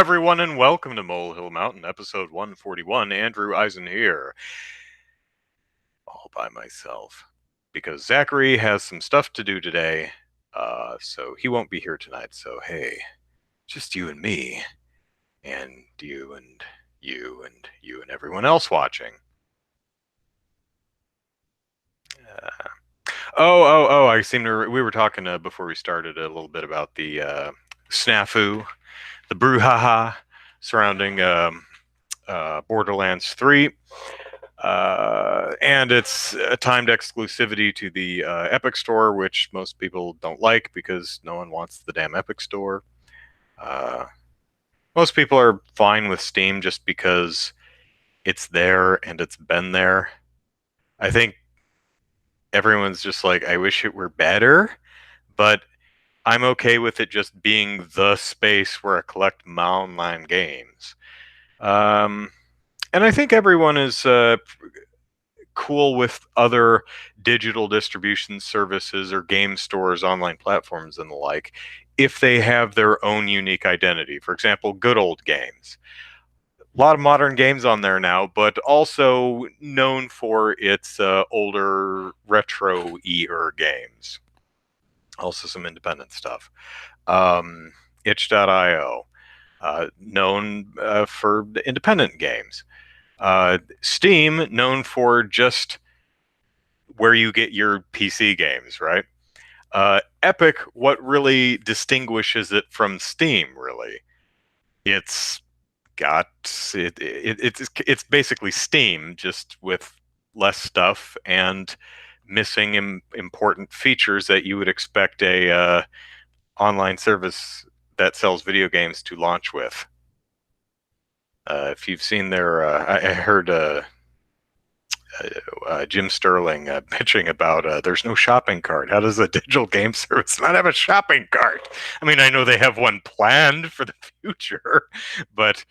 everyone, and welcome to Molehill Mountain, episode 141. Andrew Eisen here, all by myself, because Zachary has some stuff to do today, so he won't be here tonight. So, hey, just you and me, and you and you and you and everyone else watching. Uh, I seem to. We were talking before we started a little bit about the snafu, the brouhaha surrounding Borderlands 3. And it's a timed exclusivity to the Epic Store, which most people don't like because no one wants the damn Epic Store. Uh, Most people are fine with Steam just because it's there and it's been there. I think everyone's just like, I wish it were better, but I'm okay with it just being the space where I collect my online games. Um, and I think everyone is cool with other digital distribution services or game stores, online platforms, and the like, if they have their own unique identity. For example, good old games. A lot of modern games on there now, but also known for its older retro-er games. Also, some independent stuff. Um, itch.io, known for independent games. Steam, known for just where you get your PC games, right? Epic, what really distinguishes it from Steam, really, it's got it's basically Steam, just with less stuff and missing important features that you would expect a online service that sells video games to launch with. If you've seen their, I heard Jim Sterling bitching about there's no shopping cart. How does a digital game service not have a shopping cart? I mean, I know they have one planned for the future, but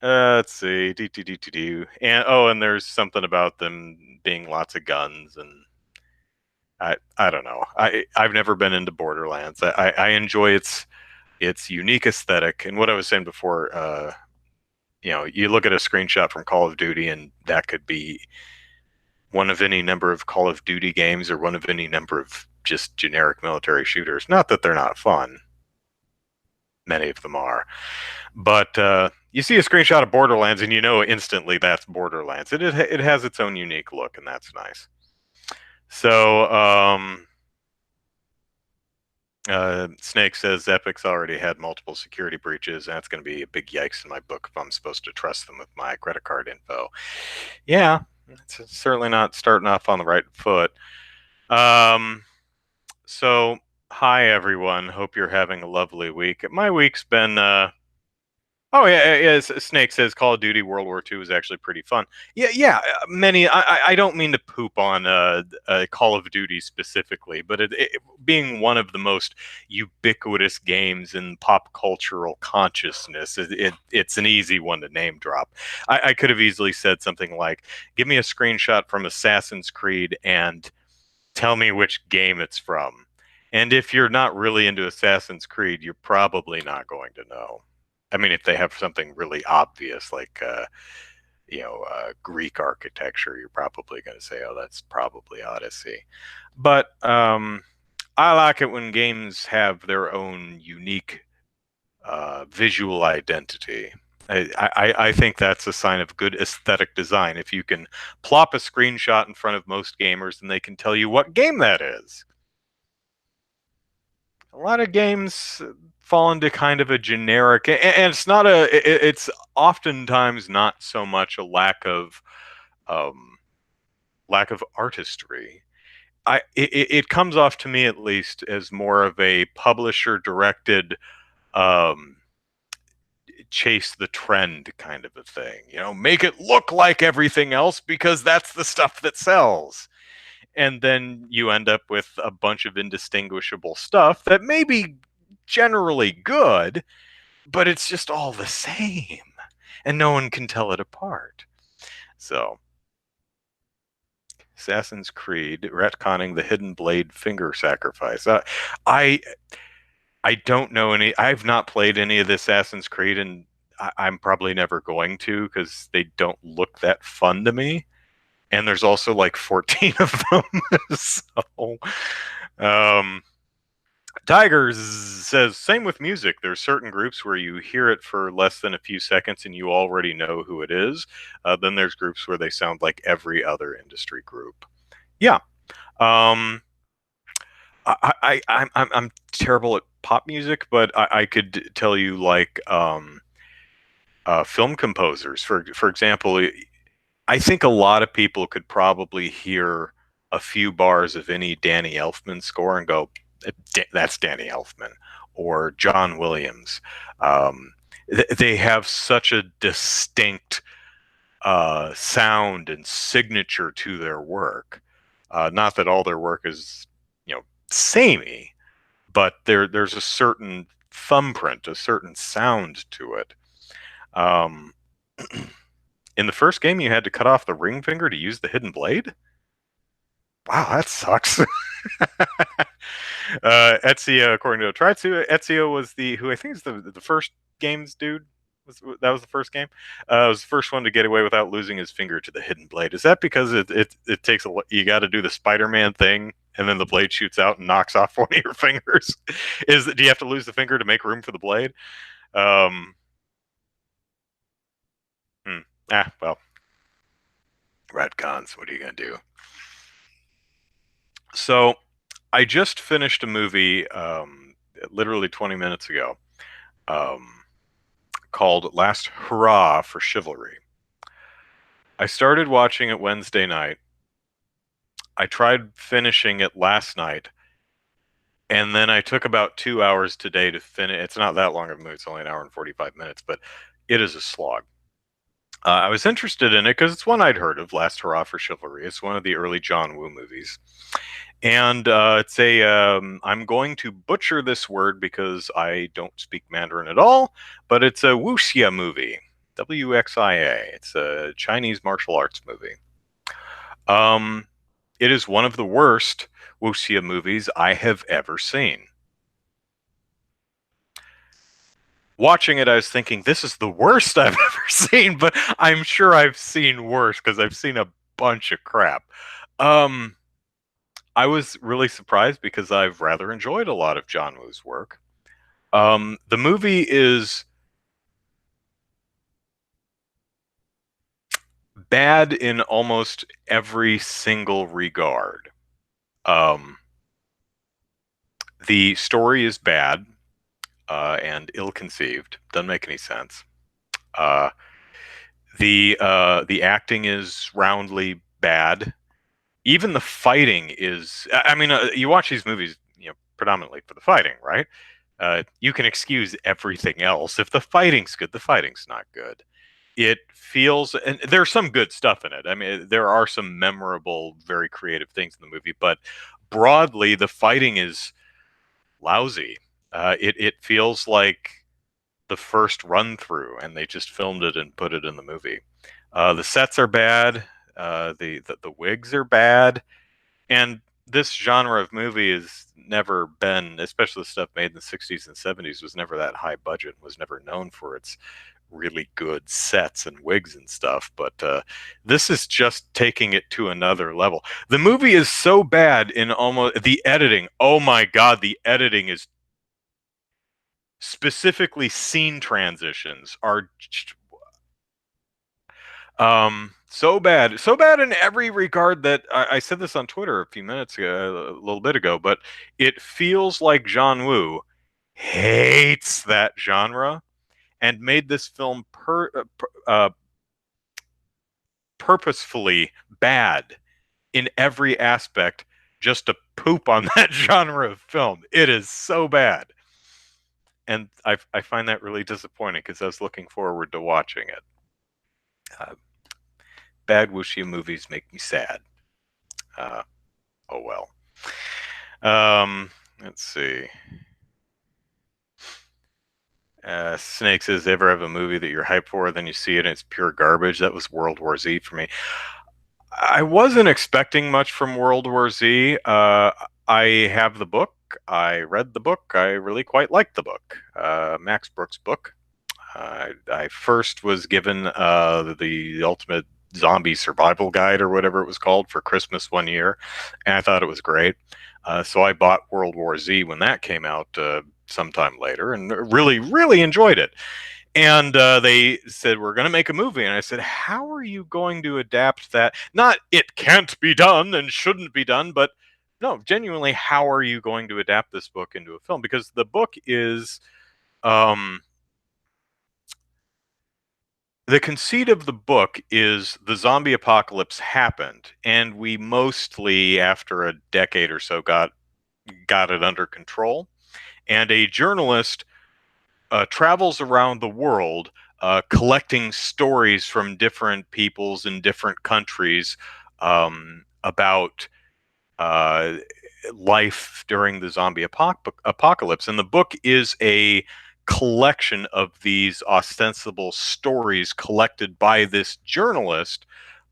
let's see. And there's something about them being lots of guns, and I don't know. I've never been into Borderlands. I enjoy its unique aesthetic, and what I was saying before. You look at a screenshot from Call of Duty, and that could be one of any number of Call of Duty games or one of any number of just generic military shooters. Not that they're not fun. Many of them are. But you see a screenshot of Borderlands, and you know instantly that's Borderlands. It has its own unique look, and that's nice. So, Snake says Epic's already had multiple security breaches. That's going to be a big yikes in my book if I'm supposed to trust them with my credit card info. Yeah, it's certainly not starting off on the right foot. So, hi everyone. Hope you're having a lovely week. My week's been oh yeah. Snake says Call of Duty World War II is actually pretty fun. Yeah. Many. I don't mean to poop on Call of Duty specifically, but it being one of the most ubiquitous games in pop cultural consciousness, it's an easy one to name drop. I could have easily said something like, "Give me a screenshot from Assassin's Creed and tell me which game it's from." And if you're not really into Assassin's Creed, you're probably not going to know. I mean, if they have something really obvious like Greek architecture, you're probably going to say, "Oh, that's probably Odyssey." But I like it when games have their own unique visual identity. I think that's a sign of good aesthetic design. If you can plop a screenshot in front of most gamers, and they can tell you what game that is. A lot of games fall into kind of a generic, and it's oftentimes not so much a um, lack of artistry. It comes off to me at least as more of a publisher directed um, chase the trend kind of a thing. Make it look like everything else because that's the stuff that sells. And then you end up with a bunch of indistinguishable stuff that may be generally good, but it's just all the same, and no one can tell it apart. So, Assassin's Creed retconning the hidden blade finger sacrifice. I I don't know any. I've not played any of the Assassin's Creed, and I'm probably never going to because they don't look that fun to me. And there's also like 14 of them. So, um, Tigers says, same with music. There's certain groups where you hear it for less than a few seconds and you already know who it is. Then there's groups where they sound like every other industry group. Yeah. Um, I'm terrible at pop music, but I could tell you like film composers. For example, I think a lot of people could probably hear a few bars of any Danny Elfman score and go, "That's Danny Elfman," or John Williams. Um, they have such a distinct sound and signature to their work. Not that all their work is, samey, but there's a certain thumbprint, a certain sound to it. Um, in the first game, you had to cut off the ring finger to use the hidden blade. Wow, that sucks. Ezio, according to Tritsu, Ezio was the who I think is the first games dude. That was the first game. Was the first one to get away without losing his finger to the hidden blade. Is that because it takes you got to do the Spider-Man thing and then the blade shoots out and knocks off one of your fingers? Do you have to lose the finger to make room for the blade? Um, hmm. Well, retcons. What are you gonna do? So I just finished a movie literally 20 minutes ago um, called Last Hurrah for Chivalry. I started watching it Wednesday night. I tried finishing it last night, and then I took about 2 hours today to finish. It's not that long of a movie, it's only an hour and 45 minutes, but it is a slog. I was interested in it because it's one I'd heard of, Last Hurrah for Chivalry. It's one of the early John Woo movies. And it's a, I'm going to butcher this word because I don't speak Mandarin at all, but it's a wuxia movie. WXIA. It's a Chinese martial arts movie. Um, it is one of the worst wuxia movies I have ever seen. Watching it, I was thinking, this is the worst I've ever seen, but I'm sure I've seen worse because I've seen a bunch of crap. Um, I was really surprised because I've rather enjoyed a lot of John Woo's work. The movie is bad in almost every single regard. Um, the story is bad and ill-conceived. Doesn't make any sense. Uh, the acting is roundly bad. Even the fighting is. I mean, you watch these movies, predominantly for the fighting, right? You can excuse everything else. If the fighting's good, the fighting's not good. It feels, and there's some good stuff in it. I mean, there are some memorable, very creative things in the movie, but broadly, the fighting is lousy. It feels like the first run through, and they just filmed it and put it in the movie. The sets are bad. The wigs are bad, and this genre of movie has never been, especially the stuff made in the 60s and 70s, was never that high budget, was never known for its really good sets and wigs and stuff. But this is just taking it to another level. The movie is so bad in almost the editing. Oh my God, the editing is specifically scene transitions are so bad in every regard that I said this on Twitter a few minutes ago, a little bit ago, but it feels like John Woo hates that genre and made this film purposefully bad in every aspect just to poop on that genre of film. It is so bad. And I find that really disappointing because I was looking forward to watching it. Uh, Bad wuxia movies make me sad. Uh, oh well. Let's see. Snake says, ever have a movie that you're hyped for, then you see it and it's pure garbage? That was World War Z for me. I wasn't expecting much from World War Z. I have the book. I read the book. I really quite liked the book. Max Brooks' book. I first was given the Ultimate Zombie Survival Guide or whatever it was called for Christmas one year, and I thought it was great. So I bought World War Z when that came out sometime later, and really, really enjoyed it. And they said, we're going to make a movie. And I said, how are you going to adapt that? Not it can't be done and shouldn't be done, but no, genuinely, how are you going to adapt this book into a film? Because the book is, um, the conceit of the book is the zombie apocalypse happened, and we mostly, after a decade or so, got it under control. And a journalist travels around the world collecting stories from different peoples in different countries about uh, life during the zombie apocalypse. And the book is a collection of these ostensible stories collected by this journalist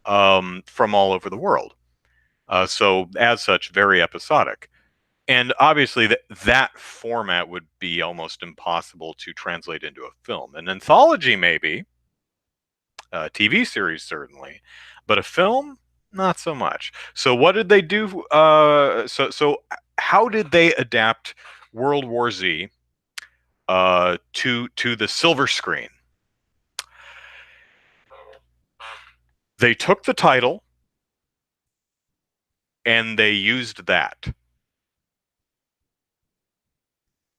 from all over the world. So, as such, very episodic. And obviously, that format would be almost impossible to translate into a film. An anthology, maybe, a TV series, certainly, but a film, not so much. So, what did they do? So, how did they adapt World War Z to the silver screen? They took the title and they used that.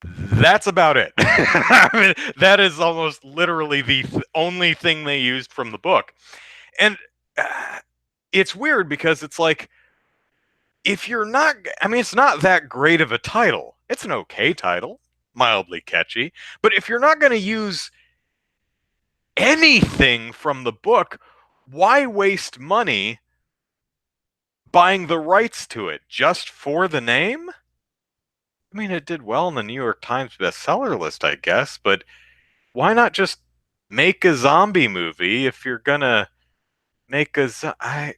That's about it. I mean, that is almost literally the only thing they used from the book. And it's weird because it's like, if you're not, I mean, it's not that great of a title. It's an okay title, mildly catchy. But if you're not going to use anything from the book, why waste money buying the rights to it just for the name? I mean, it did well in the New York Times bestseller list, I guess, but why not just make a zombie movie if you're gonna make I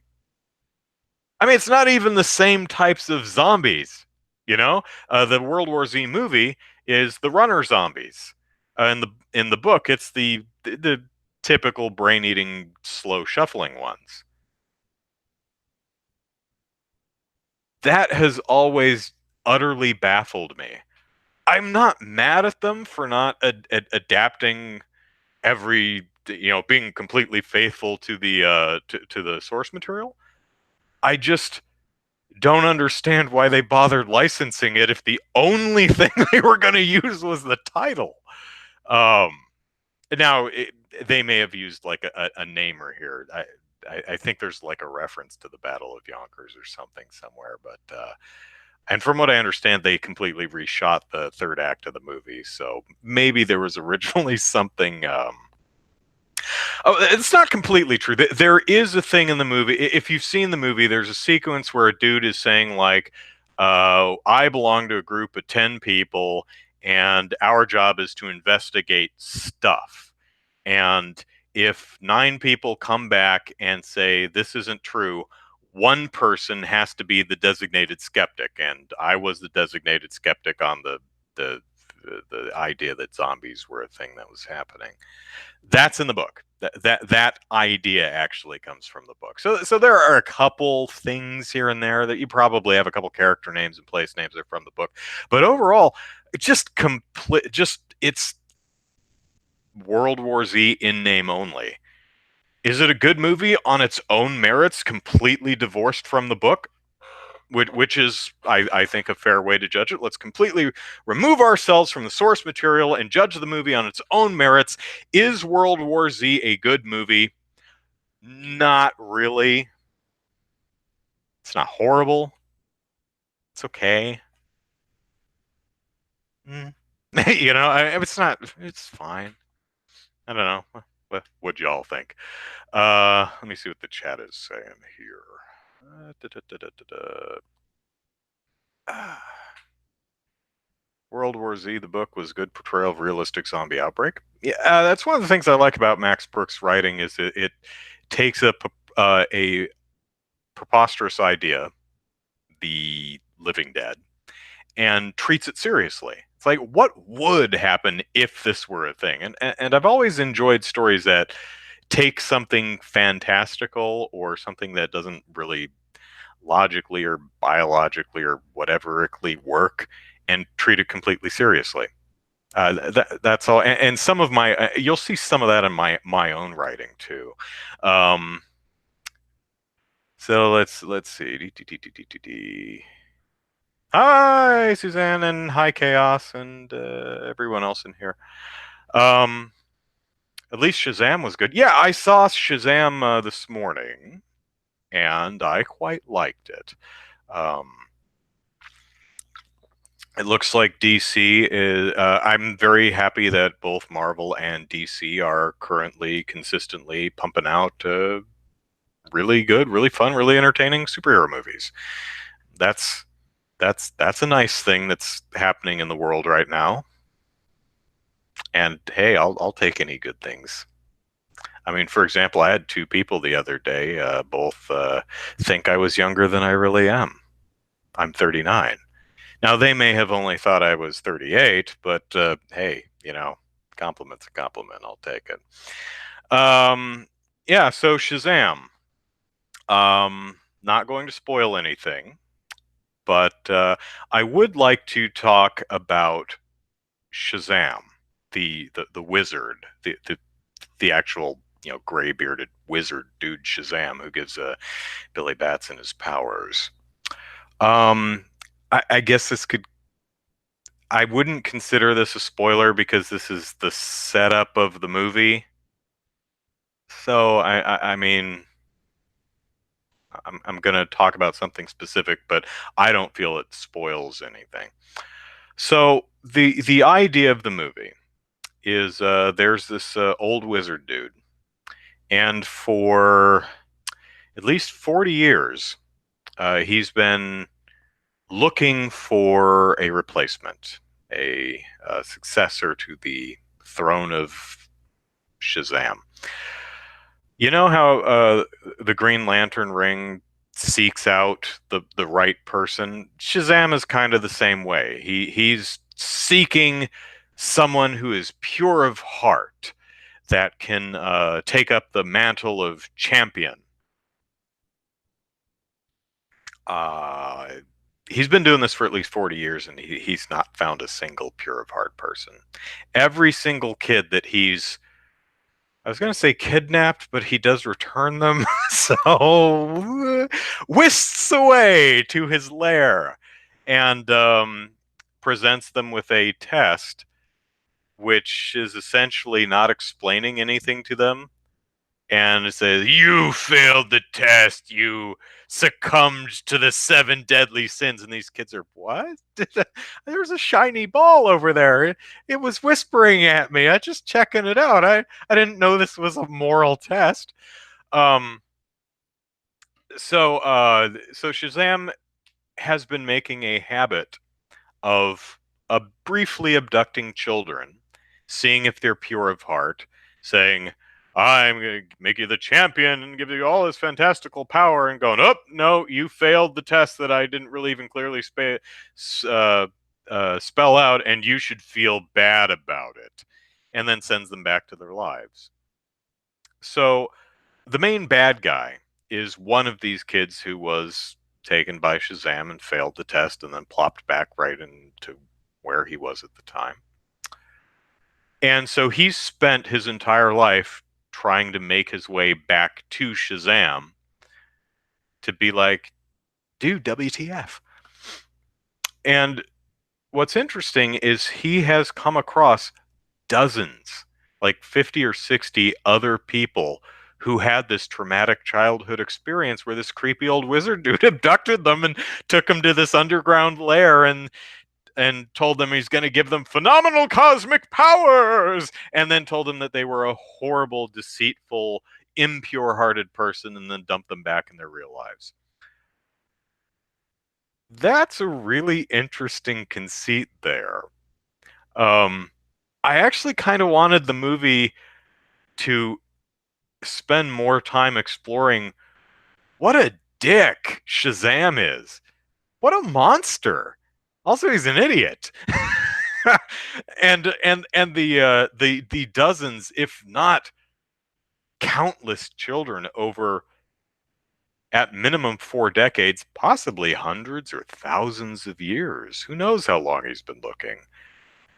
mean, it's not even the same types of zombies, you know. The World War Z movie is the runner zombies. In the book, it's the typical brain eating, slow shuffling ones. That has always utterly baffled me. I'm not mad at them for not adapting being completely faithful to to the source material. I just don't understand why they bothered licensing it if the only thing they were going to use was the title. Um, now they may have used like a namer here. I think there's like a reference to the Battle of Yonkers or something somewhere, but and from what I understand, they completely reshot the third act of the movie. So maybe there was originally something. Oh, it's not completely true. There is a thing in the movie. If you've seen the movie, there's a sequence where a dude is saying like, "I belong to a group of 10 people, and our job is to investigate stuff. And if 9 people come back and say this isn't true, one person has to be the designated skeptic." And I was the designated skeptic on the the idea that zombies were a thing that was happening. That's in the book. That idea actually comes from the book. So there are a couple things here and there that you probably have a couple character names and place names that are from the book, but overall, it's just complete. Just it's World War Z in name only. Is it a good movie on its own merits, completely divorced from the book? Which is, I think, a fair way to judge it. Let's completely remove ourselves from the source material and judge the movie on its own merits. Is World War Z a good movie? Not really. It's not horrible. It's okay. Mm. It's not. It's fine. I don't know. What y'all think? Let me see what the chat is saying here. World War Z, the book, was good portrayal of realistic zombie outbreak. Yeah, that's one of the things I like about Max Brooks' writing is it takes a preposterous idea, the living dead, and treats it seriously. It's like, what would happen if this were a thing? And I've always enjoyed stories that take something fantastical or something that doesn't really logically or biologically or whateverically work and treat it completely seriously. That's all. And some of my, you'll see some of that in my own writing too. Um, so let's see. Hi, Suzanne, and hi, Chaos, and everyone else in here. Um, at least Shazam was good. Yeah, I saw Shazam this morning, and I quite liked it. Um, it looks like DC is. I'm very happy that both Marvel and DC are currently consistently pumping out really good, really fun, really entertaining superhero movies. That's that's a nice thing that's happening in the world right now. And hey, I'll take any good things. I mean, for example, I had two people the other day, both think I was younger than I really am. I'm 39. Now, they may have only thought I was 38, but hey, compliment's a compliment. I'll take it. Yeah, so Shazam. Not going to spoil anything, but I would like to talk about Shazam, the wizard, the actual gray bearded wizard dude Shazam who gives Billy Batson his powers. Um, I guess this could. I wouldn't consider this a spoiler because this is the setup of the movie. So I mean, I'm gonna talk about something specific, but I don't feel it spoils anything. So the idea of the movie is there's this old wizard dude, and for at least 40 years, he's been looking for a replacement, a successor to the throne of Shazam. You know how the Green Lantern ring seeks out the right person? Shazam is kind of the same way. He's seeking someone who is pure of heart that can take up the mantle of champion. Uh, he's been doing this for at least 40 years and he's not found a single pure of heart person. Every single kid that I was going to say kidnapped, but he does return them. So whisks away to his lair and presents them with a test, which is essentially not explaining anything to them. And it says, "You failed the test. You succumbed to the seven deadly sins." And these kids are, what? There's a shiny ball over there. It was whispering at me. I just checking it out. I didn't know this was a moral test. Um, so Shazam has been making a habit of briefly abducting children, seeing if they're pure of heart, saying, "I'm going to make you the champion and give you all this fantastical power," and going, "Oh, no, you failed the test that I didn't really even clearly uh, spell out, and you should feel bad about it," and then sends them back to their lives. So the main bad guy is one of these kids who was taken by Shazam and failed the test and then plopped back right into where he was at the time. And so he's spent his entire life trying to make his way back to Shazam to be like, dude, WTF. And what's interesting is he has come across dozens, like 50 or 60 other people who had this traumatic childhood experience where this creepy old wizard dude abducted them and took them to this underground lair and told them he's going to give them phenomenal cosmic powers and then told them that they were a horrible, deceitful, impure-hearted person and then dumped them back in their real lives. That's a really interesting conceit there. Um, I actually kind of wanted the movie to spend more time exploring what a dick Shazam is. What a monster. Also, he's an idiot. And the dozens, if not countless children over at minimum 4 decades, possibly hundreds or thousands of years. Who knows how long he's been looking?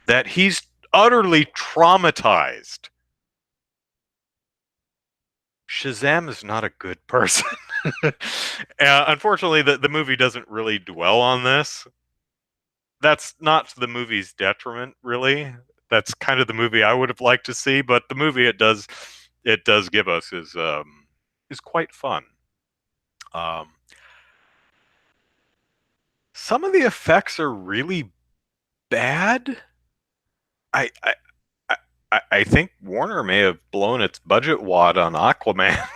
That he's utterly traumatized. Shazam is not a good person. Unfortunately, the movie doesn't really dwell on this. That's not to the movie's detriment, really. That's kind of the movie I would have liked to see, but the movie it does give us is quite fun. Um, some of the effects are really bad. I, I I think Warner may have blown its budget wad on Aquaman.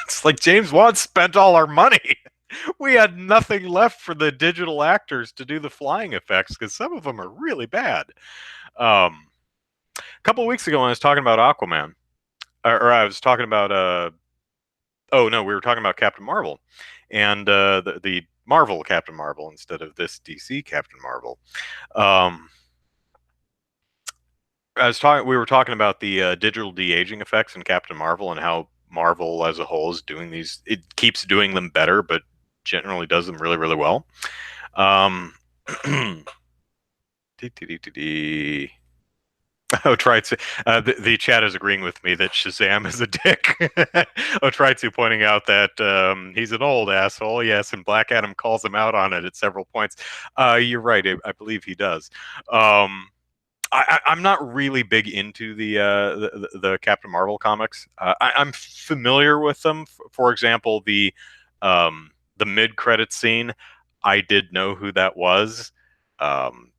It's like James Wan spent all our money. We had nothing left for the digital actors to do the flying effects because some of them are really bad. A couple of weeks ago, when I was talking about Aquaman, or I was talking about oh no, we were talking about Captain Marvel, and the Marvel Captain Marvel instead of this DC Captain Marvel. Um, I was talking. We were talking about the digital de aging effects in Captain Marvel and how Marvel as a whole is doing these. It keeps doing them better, but generally does them really, really well. Um, oh, try to. The chat is agreeing with me that Shazam is a dick. Oh, try to pointing out that he's an old asshole. Yes, and Black Adam calls him out on it at several points. You're right. I believe he does. Um, I'm not really big into the Captain Marvel comics. I'm familiar with them. For example, the mid credit scene, I did know who that was.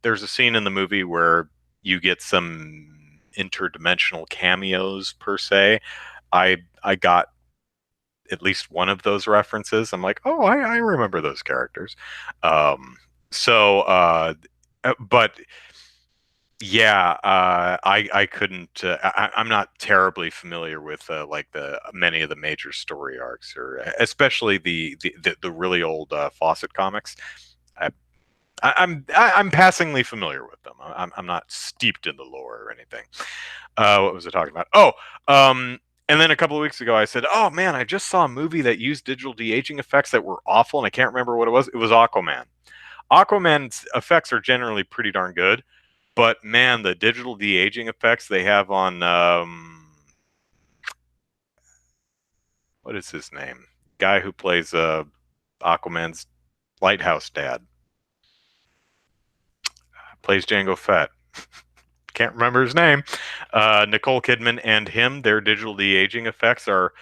There's a scene in the movie where you get some interdimensional cameos per se. I got at least one of those references. I'm like, oh, I remember those characters. Um, so, but yeah, I couldn't. I'm not terribly familiar with like the many of the major story arcs, or especially the really old Fawcett comics. I, I'm passingly familiar with them. I'm not steeped in the lore or anything. What was I talking about? Oh, and then a couple of weeks ago, I said, "Oh man, I just saw a movie that used digital de aging effects that were awful, and I can't remember what it was. It was Aquaman. Aquaman's effects are generally pretty darn good." But man, the digital de-aging effects they have on what is his name? Guy who plays Aquaman's lighthouse dad. Plays Django Fett. Can't remember his name. Nicole Kidman and him, their digital de-aging effects are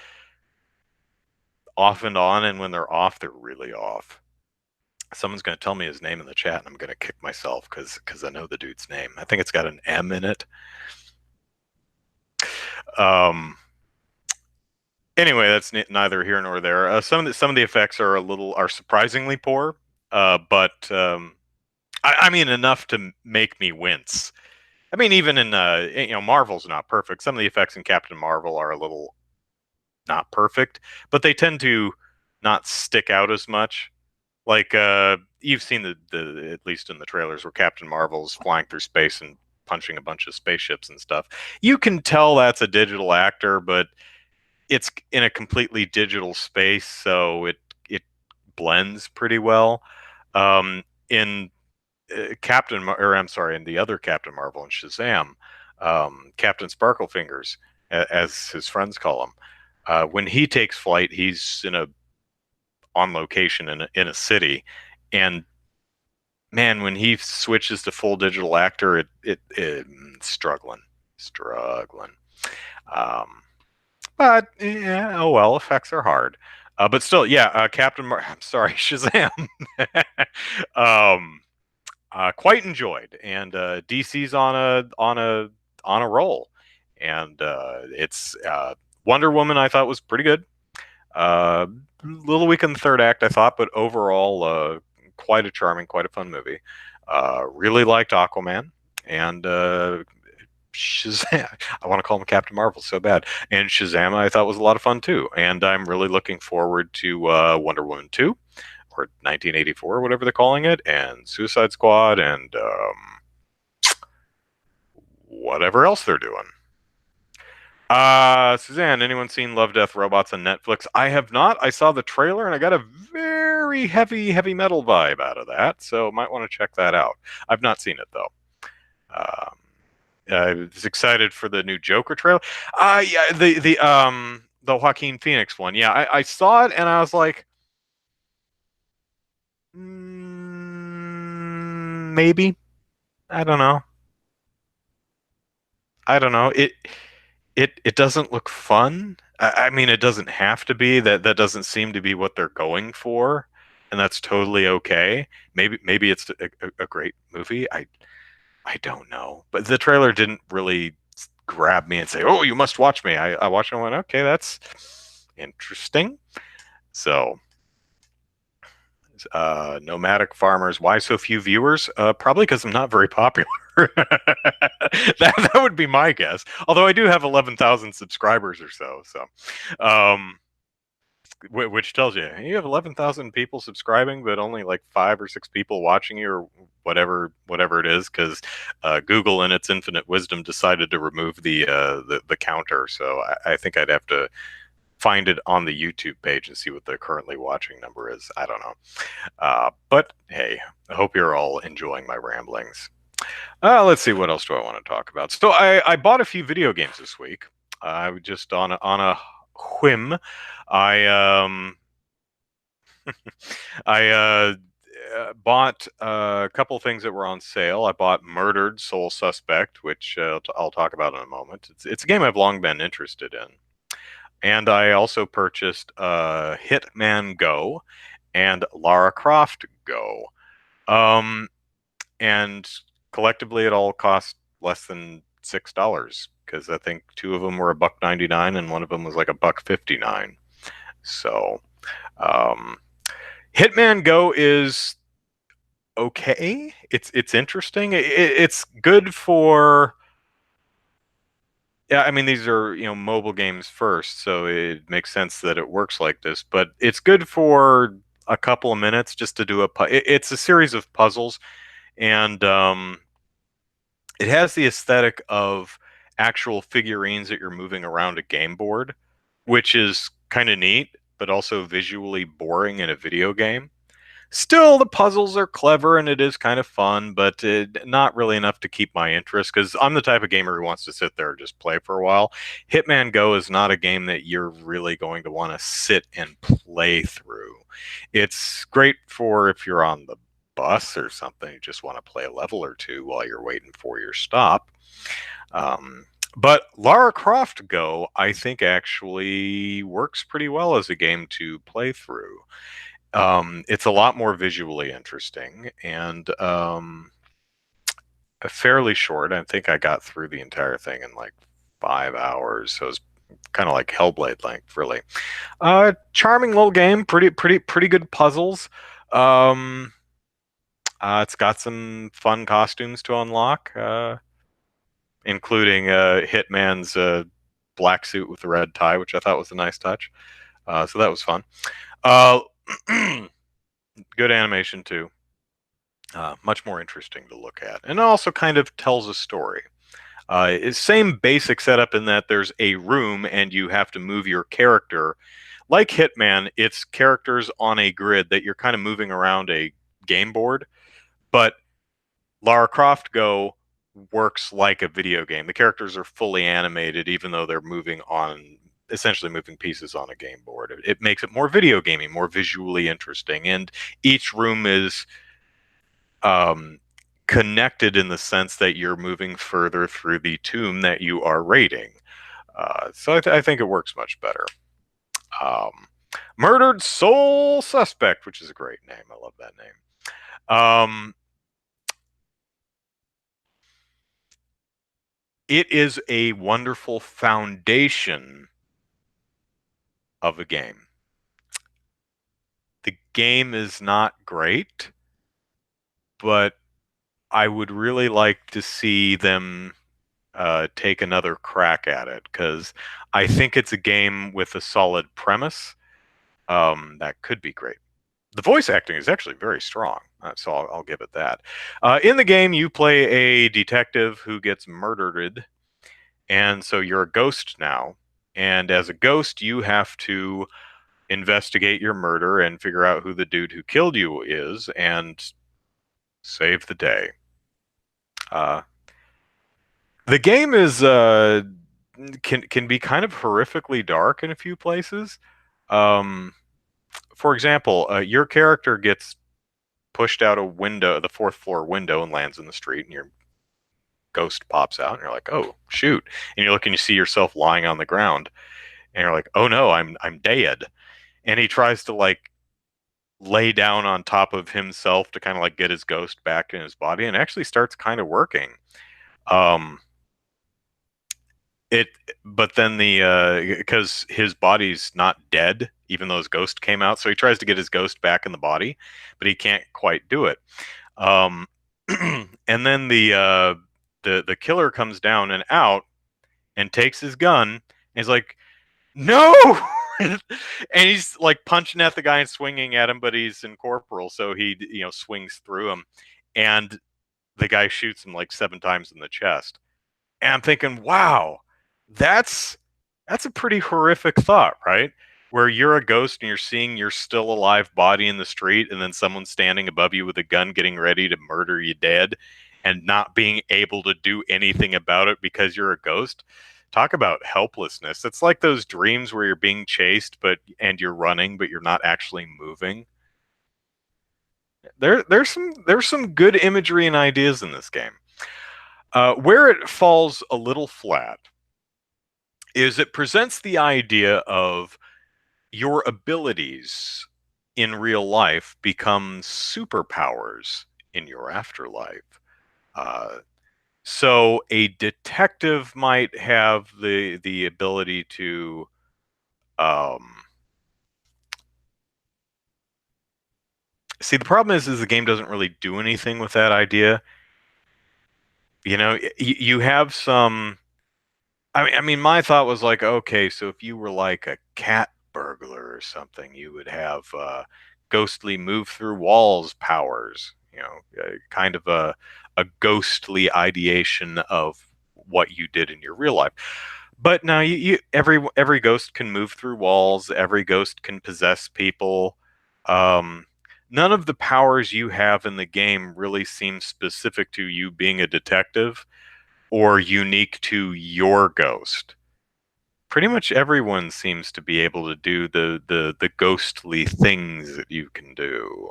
off and on, and when they're off, they're really off. Someone's going to tell me his name in the chat, and I'm going to kick myself because I know the dude's name. I think it's got an M in it. Um, anyway, that's neither here nor there. Some of the effects are surprisingly poor, but I mean enough to make me wince. I mean, even in Marvel's not perfect. Some of the effects in Captain Marvel are a little not perfect, but they tend to not stick out as much. Like you've seen the at least in the trailers where Captain Marvel's flying through space and punching a bunch of spaceships and stuff. You can tell that's a digital actor, but it's in a completely digital space, so it blends pretty well. In or I'm sorry, in the other Captain Marvel and Shazam, Captain Sparklefingers, as his friends call him, when he takes flight, he's in a on location in a city, and man, when he switches to full digital actor, it struggling. Um, But yeah, oh well, effects are hard. But still, yeah, I'm sorry, Shazam. um, quite enjoyed, and DC's on a roll, and it's Wonder Woman. I thought was pretty good. A little weak in the third act, I thought, but overall, quite a charming, quite a fun movie. Really liked Aquaman, and Shazam. I want to call him Captain Marvel so bad. And Shazam, I thought was a lot of fun too. And I'm really looking forward to Wonder Woman 2, or 1984, whatever they're calling it, and Suicide Squad, and whatever else they're doing. Suzanne, anyone seen Love, Death, Robots on Netflix? I have not. I saw the trailer and I got a very heavy metal vibe out of that, so might want to check that out. I've not seen it though. Um, I was excited for the new Joker trailer. Yeah, the Joaquin Phoenix one. Yeah, I saw it and I was like, maybe. I don't know. I don't know. It doesn't look fun. I mean, it doesn't have to be. That doesn't seem to be what they're going for, and that's totally okay. Maybe it's a great movie. I don't know, but the trailer didn't really grab me and say, "Oh, you must watch me." I watched it and went, "Okay, that's interesting." So, nomadic farmers. Why so few viewers? Probably because I'm not very popular. That would be my guess. Although I do have 11,000 subscribers or so. Um, which tells you have 11,000 people subscribing, but only like 5 or 6 people watching you, or whatever it is, because Google, in its infinite wisdom, decided to remove the counter. So I think I'd have to find it on the YouTube page and see what the currently watching number is. I don't know. But hey, I hope you're all enjoying my ramblings. Let's see, what else do I want to talk about? So I bought a few video games this week. Just on a whim. I I bought a couple things that were on sale. I bought Murdered Soul Suspect, which I'll talk about in a moment. It's a game I've long been interested in. And I also purchased Hitman Go and Lara Croft Go. Um, and collectively, it all cost less than $6 because I think two of them were $1.99 and one of them was like $1.59. So, um, Hitman Go is okay. It's interesting. It's good for, yeah. I mean, these are mobile games first, so it makes sense that it works like this. But it's good for a couple of minutes just to do it's a series of puzzles, and it has the aesthetic of actual figurines that you're moving around a game board, which is kind of neat, but also visually boring in a video game. Still, the puzzles are clever and it is kind of fun, but not really enough to keep my interest because I'm the type of gamer who wants to sit there and just play for a while. Hitman Go is not a game that you're really going to want to sit and play through. It's great for if you're on the bus or something, you just want to play a level or two while you're waiting for your stop. Um, but Lara Croft Go, I think, actually works pretty well as a game to play through. It's a lot more visually interesting and fairly short. I think I got through the entire thing in like 5 hours, so it's kind of like Hellblade length, really. Charming little game, pretty good puzzles. Um, it's got some fun costumes to unlock, including Hitman's black suit with a red tie, which I thought was a nice touch. So that was fun. Uh, good animation too. Much more interesting to look at, and it also kind of tells a story. It's same basic setup in that there's a room and you have to move your character. Like Hitman, it's characters on a grid that you're kind of moving around a game board, but Lara Croft Go works like a video game. The characters are fully animated, even though they're essentially moving pieces on a game board. It makes it more video gamey, more visually interesting, and each room is connected in the sense that you're moving further through the tomb that you are raiding. So I think it works much better. Murdered Soul Suspect, which is a great name. I love that name. It is a wonderful foundation of a game. The game is not great, but I would really like to see them take another crack at it because I think it's a game with a solid premise that could be great. The voice acting is actually very strong, so I'll give it that. In the game, you play a detective who gets murdered, and so you're a ghost now. And as a ghost, you have to investigate your murder and figure out who the dude who killed you is and save the day. Uh, the game is can be kind of horrifically dark in a few places. Um, for example, your character gets pushed out a window, the fourth floor window, and lands in the street, and your ghost pops out, and you're like, "Oh shoot!" And you look and you see yourself lying on the ground, and you're like, "Oh no, I'm dead." And he tries to like lay down on top of himself to kind of like get his ghost back in his body, and it actually starts kind of working. Um, it, but then because his body's not dead, even though his ghost came out, so he tries to get his ghost back in the body, but he can't quite do it. Um, and then the killer comes down and out and takes his gun. And he's like, "No!" And he's like punching at the guy and swinging at him, but he's incorporeal, so he swings through him, and the guy shoots him like 7 times in the chest. And I'm thinking, wow, that's that's a pretty horrific thought, right? Where you're a ghost and you're seeing your still alive body in the street, and then someone standing above you with a gun getting ready to murder you dead, and not being able to do anything about it because you're a ghost. Talk about helplessness. It's like those dreams where you're being chased and you're running, but you're not actually moving. There's some good imagery and ideas in this game. Where it falls a little flat is it presents the idea of your abilities in real life become superpowers in your afterlife. Uh, so a detective might have the ability to um, see. The problem is the game doesn't really do anything with that idea. You have some. I mean, my thought was like, okay, so if you were like a cat burglar or something, you would have ghostly move through walls powers. Kind of a ghostly ideation of what you did in your real life. But now, every ghost can move through walls. Every ghost can possess people. Um, None of the powers you have in the game really seem specific to you being a detective or unique to your ghost. Pretty much everyone seems to be able to do the ghostly things that you can do,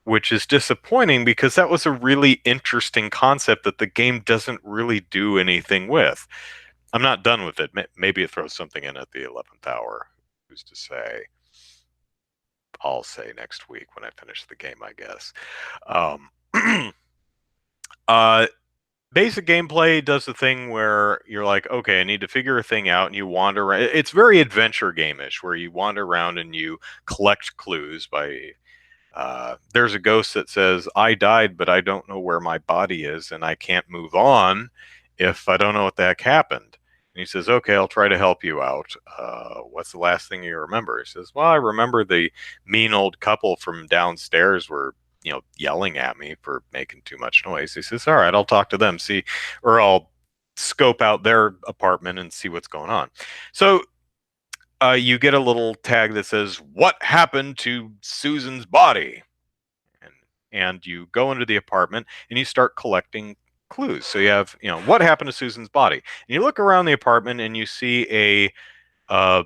which is disappointing because that was a really interesting concept that the game doesn't really do anything with. I'm not done with it. Maybe it throws something in at the 11th hour. Who's to say? I'll say next week when I finish the game, I guess. Um, uh, Basic gameplay does the thing where you're like, okay, I need to figure a thing out, and you wander around. It's very adventure game-ish, where you wander around and you collect clues by. There's a ghost that says, "I died, but I don't know where my body is, and I can't move on if I don't know what the heck happened." And he says, "Okay, I'll try to help you out. What's the last thing you remember?" He says, "Well, I remember the mean old couple from downstairs were yelling at me for making too much noise." He says, "All right, I'll talk to them, see, or I'll scope out their apartment and see what's going on." So you get a little tag that says, "What happened to Susan's body?" And, and you go into the apartment and you start collecting clues. So you have, what happened to Susan's body? And you look around the apartment and you see a uh,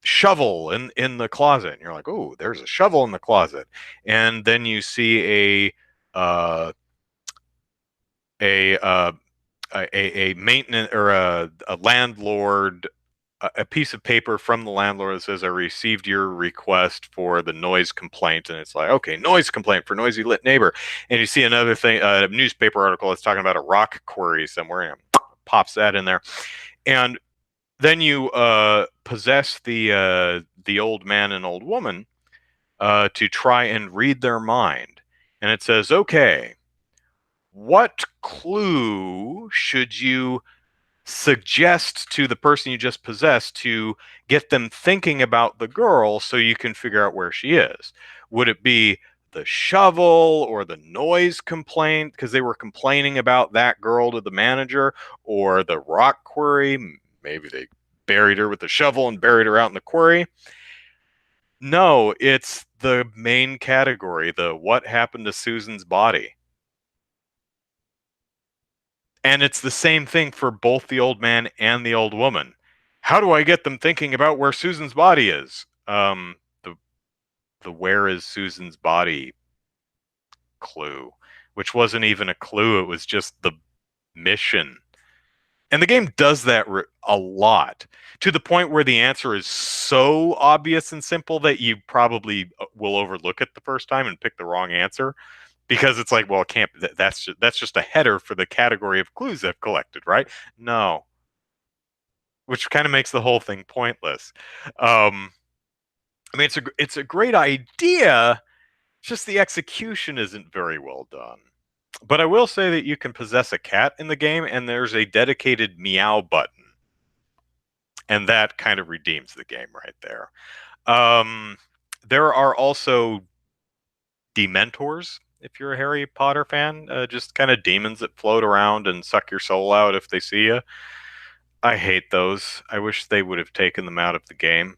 shovel in the closet, and you're like, "Oh, there's a shovel in the closet." And then you see uh, a uh, a maintenance or a landlord, a piece of paper from the landlord that says, "I received your request for the noise complaint." And it's like, okay, noise complaint for noisy lit neighbor. And you see another thing, a newspaper article that's talking about a rock quarry somewhere, and it pops that in there. And then you possess the old man and old woman to try and read their mind. And it says, okay, what clue should you suggest to the person you just possessed to get them thinking about the girl so you can figure out where she is? Would it be the shovel or the noise complaint because they were complaining about that girl to the manager, or the rock quarry? Maybe they buried her with the shovel and buried her out in the quarry. No, it's the main category, the what happened to Susan's body. And it's the same thing for both the old man and the old woman. How do I get them thinking about where Susan's body is? The where is Susan's body clue, which wasn't even a clue, it was just the mission. And the game does that a lot, to the point where the answer is so obvious and simple that you probably will overlook it the first time and pick the wrong answer, because it's like, well, it can't. That's just a header for the category of clues I've collected, right? No, which kind of makes the whole thing pointless. I mean, it's a great idea. Just the execution isn't very well done. But I will say that you can possess a cat in the game, and there's a dedicated meow button, and that kind of redeems the game right there. Um, there are also Dementors, if you're a Harry Potter fan, just kind of demons that float around and suck your soul out if they see you. I hate those. I wish they would have taken them out of the game.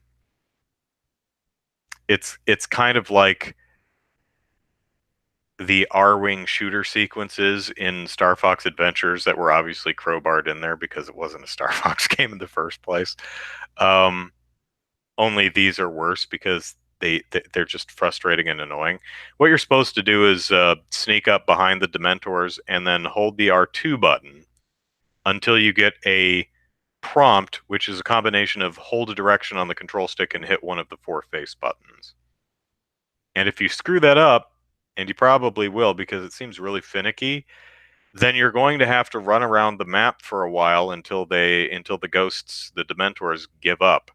It's kind of like the R-Wing shooter sequences in Star Fox Adventures that were obviously crowbarred in there because it wasn't a Star Fox game in the first place. Um, Only these are worse because they're just frustrating and annoying. What you're supposed to do is sneak up behind the Dementors and then hold the R2 button until you get a prompt, which is a combination of hold a direction on the control stick and hit one of the four face buttons. And if you screw that up, and you probably will because it seems really finicky, then you're going to have to run around the map for a while until the ghosts, the Dementors, give up.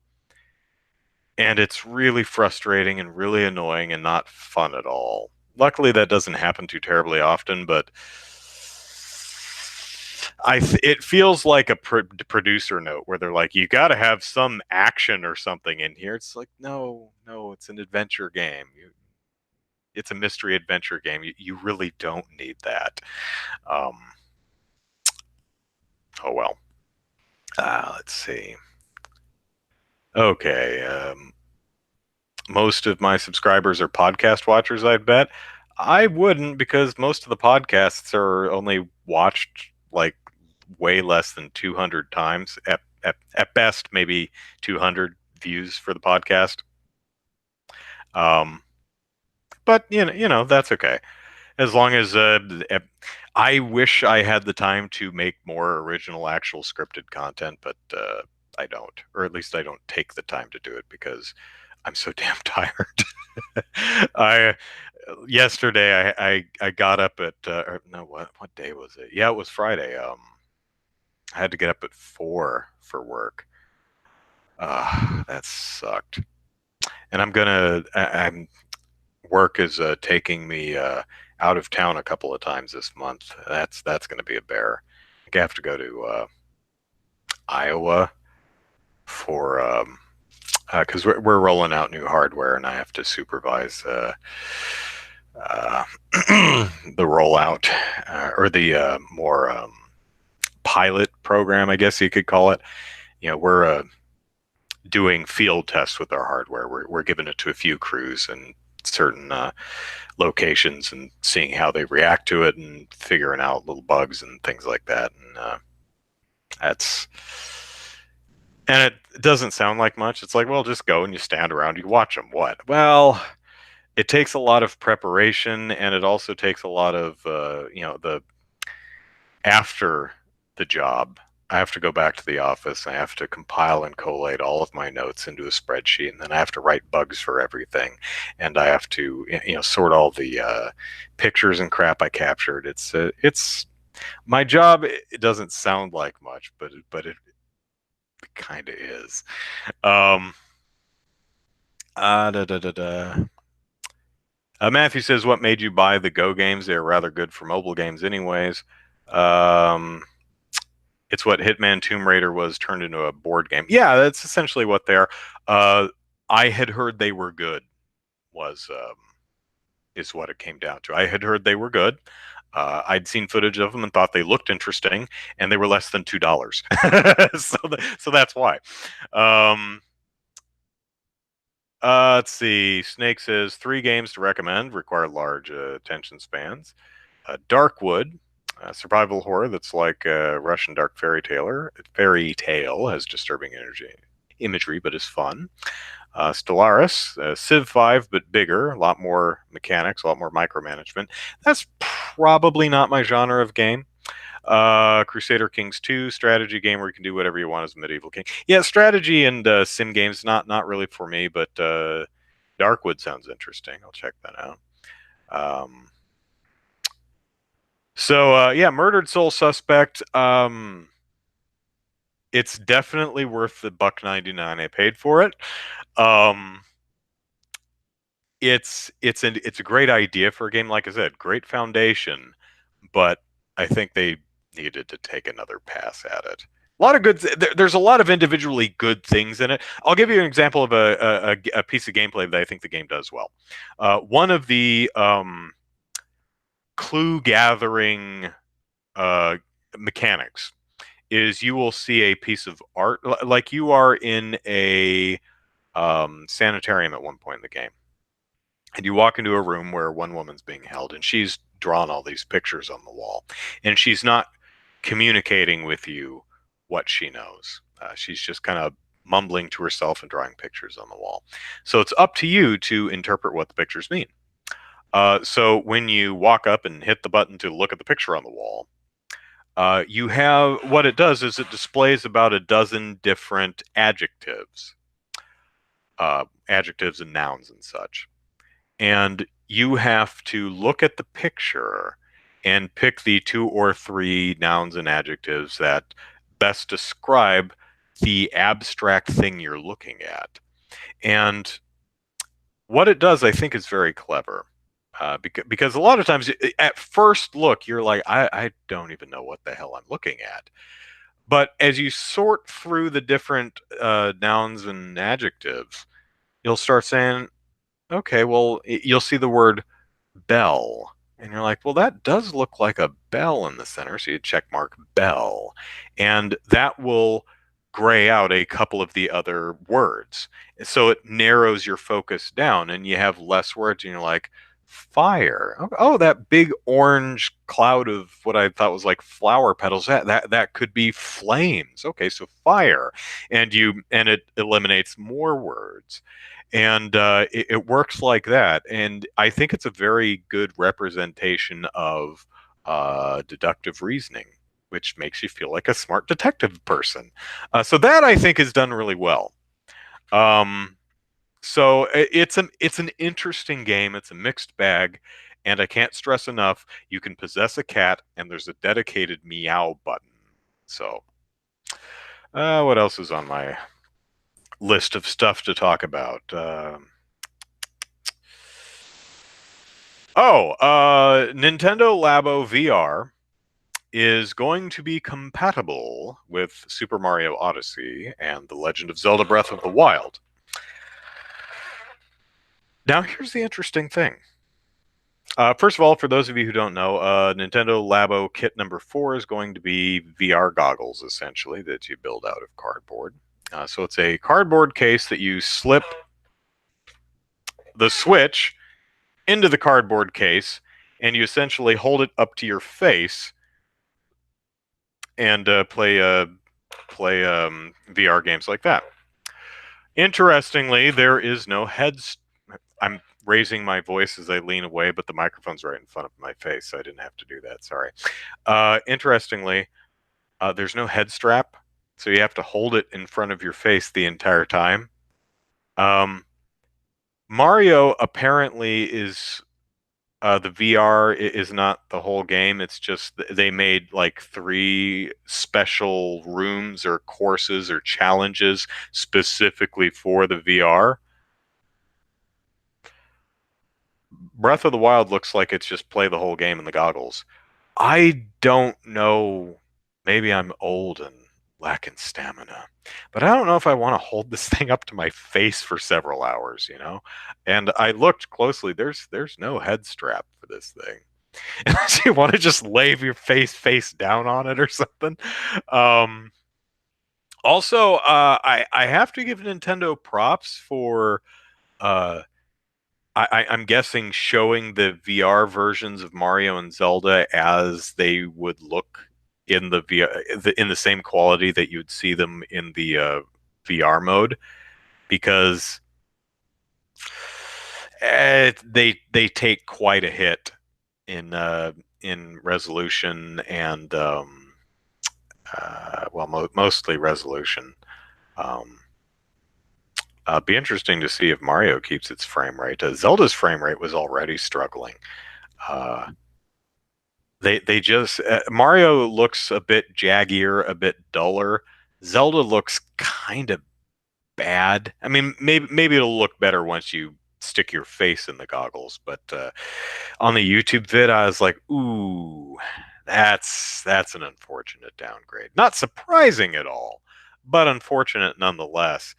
And it's really frustrating and really annoying and not fun at all. Luckily, that doesn't happen too terribly often, but it feels like a producer note where they're like, you got to have some action or something in here. It's like, no, it's an adventure game. It's a mystery adventure game. You really don't need that. Um, oh well. Let's see. Okay. Most of my subscribers are podcast watchers, I bet. I wouldn't, because most of the podcasts are only watched like way less than 200 times. At best, maybe 200 views for the podcast. Um, but that's okay. As long as I wish I had the time to make more original, actual scripted content, but I don't, or at least I don't take the time to do it because I'm so damn tired. I Yesterday I got up at no, what day was it? Yeah, it was Friday. I had to get up at 4 for work. That sucked. And I'm work is taking me out of town a couple of times this month. That's gonna be a bear. I have to go to Iowa for because we're rolling out new hardware, and I have to supervise uh, the rollout, or the more pilot program, I guess you could call it. We're doing field tests with our hardware. We're giving it to a few crews and certain locations and seeing how they react to it and figuring out little bugs and things like that. And that's and it doesn't sound like much. It's like, well, just go and you stand around, you watch them. What? Well, it takes a lot of preparation, and it also takes a lot of the after the job. I have to go back to the office. I have to compile and collate all of my notes into a spreadsheet, and then I have to write bugs for everything, and I have to sort all the pictures and crap I captured. It's my job. It doesn't sound like much, but it kind of is. Um, da, da, da, da. Matthew says, "What made you buy the Go games? They're rather good for mobile games, anyways." Um, It's what Hitman Tomb Raider was turned into a board game. Yeah, that's essentially what they are. Uh, I had heard they were good. Was is what it came down to. I had heard they were good. I'd seen footage of them and thought they looked interesting, and they were less than $2. So that's why. Um, let's see. Snake says 3 games to recommend require large attention spans. Darkwood, a survival horror that's like a Russian dark fairy tale has disturbing imagery, but is fun. Stellaris, Civ 5, but bigger, a lot more mechanics, a lot more micromanagement. That's probably not my genre of game. Crusader Kings 2, strategy game where you can do whatever you want as a medieval king. Yeah, strategy and sim games, not really for me, but Darkwood sounds interesting. I'll check that out. Um, yeah, Murdered Soul Suspect. It's definitely worth the $1.99 I paid for it. Um, it's a great idea for a game, like I said, great foundation, but I think they needed to take another pass at it. A lot of good. There's a lot of individually good things in it. I'll give you an example of a piece of gameplay that I think the game does well. One of the clue gathering uh, mechanics is you will see a piece of art, like you are in a sanitarium at one point in the game, and you walk into a room where one woman's being held, and she's drawn all these pictures on the wall, and she's not communicating with you what she knows. She's just kind of mumbling to herself and drawing pictures on the wall. So it's up to you to interpret what the pictures mean. So when you walk up and hit the button to look at the picture on the wall, you have what it does is it displays about a dozen different adjectives and nouns and such. And you have to look at the picture and pick the 2 or 3 nouns and adjectives that best describe the abstract thing you're looking at. And what it does, I think, is very clever. Because a lot of times, at first look, you're like, I don't even know what the hell I'm looking at. But as you sort through the different nouns and adjectives, you'll start saying, okay, well, you'll see the word bell. And you're like, well, that does look like a bell in the center. So you check mark bell. And that will gray out a couple of the other words. So it narrows your focus down and you have less words. And you're like, fire. Oh, that big orange cloud of what I thought was like flower petals. That could be flames. Okay, so fire. And it eliminates more words, and it works like that. And I think it's a very good representation of deductive reasoning, which makes you feel like a smart detective person. So that I think is done really well. Um, it's an interesting game. It's a mixed bag, and I can't stress enough. You can possess a cat, and there's a dedicated meow button. So, what else is on my list of stuff to talk about? Nintendo Labo VR is going to be compatible with Super Mario Odyssey and The Legend of Zelda Breath of the Wild. Now, here's the interesting thing. First of all, for those of you who don't know, Nintendo Labo kit number 4 is going to be VR goggles, essentially, that you build out of cardboard. So it's a cardboard case that you slip the Switch into the cardboard case, and you essentially hold it up to your face and play VR games like that. Interestingly, there is no heads. I'm raising my voice as I lean away, but the microphone's right in front of my face, so I didn't have to do that. Sorry. Interestingly, there's no head strap, so you have to hold it in front of your face the entire time. Mario apparently is the VR is not the whole game. It's just they made like 3 special rooms or courses or challenges specifically for the VR. Breath of the Wild looks like it's just play the whole game in the goggles. I don't know maybe I'm old and lacking stamina, but I don't know if I want to hold this thing up to my face for several hours, you know? And I looked closely. There's no head strap for this thing. Unless you want to just lay your face down on it or something. Um, Also, I have to give Nintendo props for uh, I'm guessing showing the VR versions of Mario and Zelda as they would look in the VR in the same quality that you'd see them in the VR mode, because they take quite a hit in resolution and well, mostly resolution. Um, be interesting to see if Mario keeps its frame rate. Zelda's frame rate was already struggling. Uh, they just Mario looks a bit jaggier, a bit duller. Zelda looks kind of bad. I mean, maybe it'll look better once you stick your face in the goggles. But on the YouTube vid, I was like, ooh, that's an unfortunate downgrade. Not surprising at all, but unfortunate nonetheless.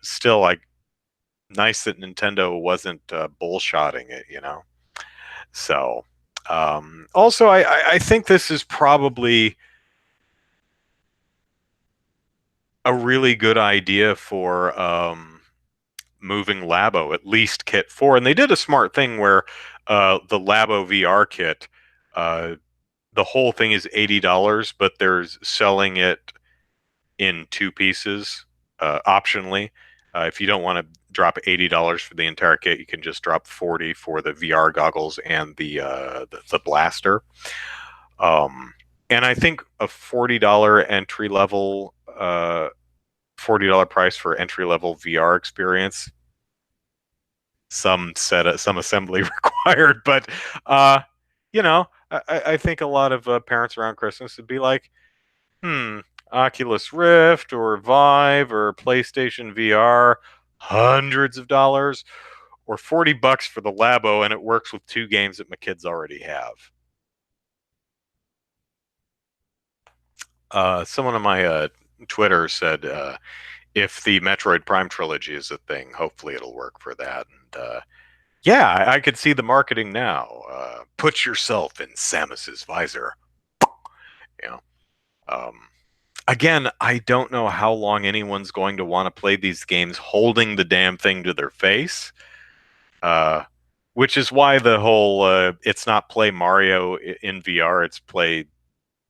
Still, like, nice that Nintendo wasn't bullshotting it, you know. So, also, I think this is probably a really good idea for moving Labo, at least Kit 4. And they did a smart thing where the Labo VR kit, uh, the whole thing is $80, but there's selling it in two pieces, optionally. If you don't want to drop $80 for the entire kit, you can just drop 40 for the VR goggles and the blaster. And I think a $40 entry level, $40 price for entry level VR experience. Some assembly required, but uh, I think a lot of parents around Christmas would be like, hmm, Oculus Rift or Vive or PlayStation VR, hundreds of dollars, or $40 for the Labo, and it works with two games that my kids already have. Someone on my Twitter said if the Metroid Prime trilogy is a thing, hopefully it'll work for that. And yeah, I could see the marketing now. Put yourself in Samus's visor. You know. Um, Again, I don't know how long anyone's going to want to play these games holding the damn thing to their face. Uh, which is why the whole it's not play Mario in VR, it's play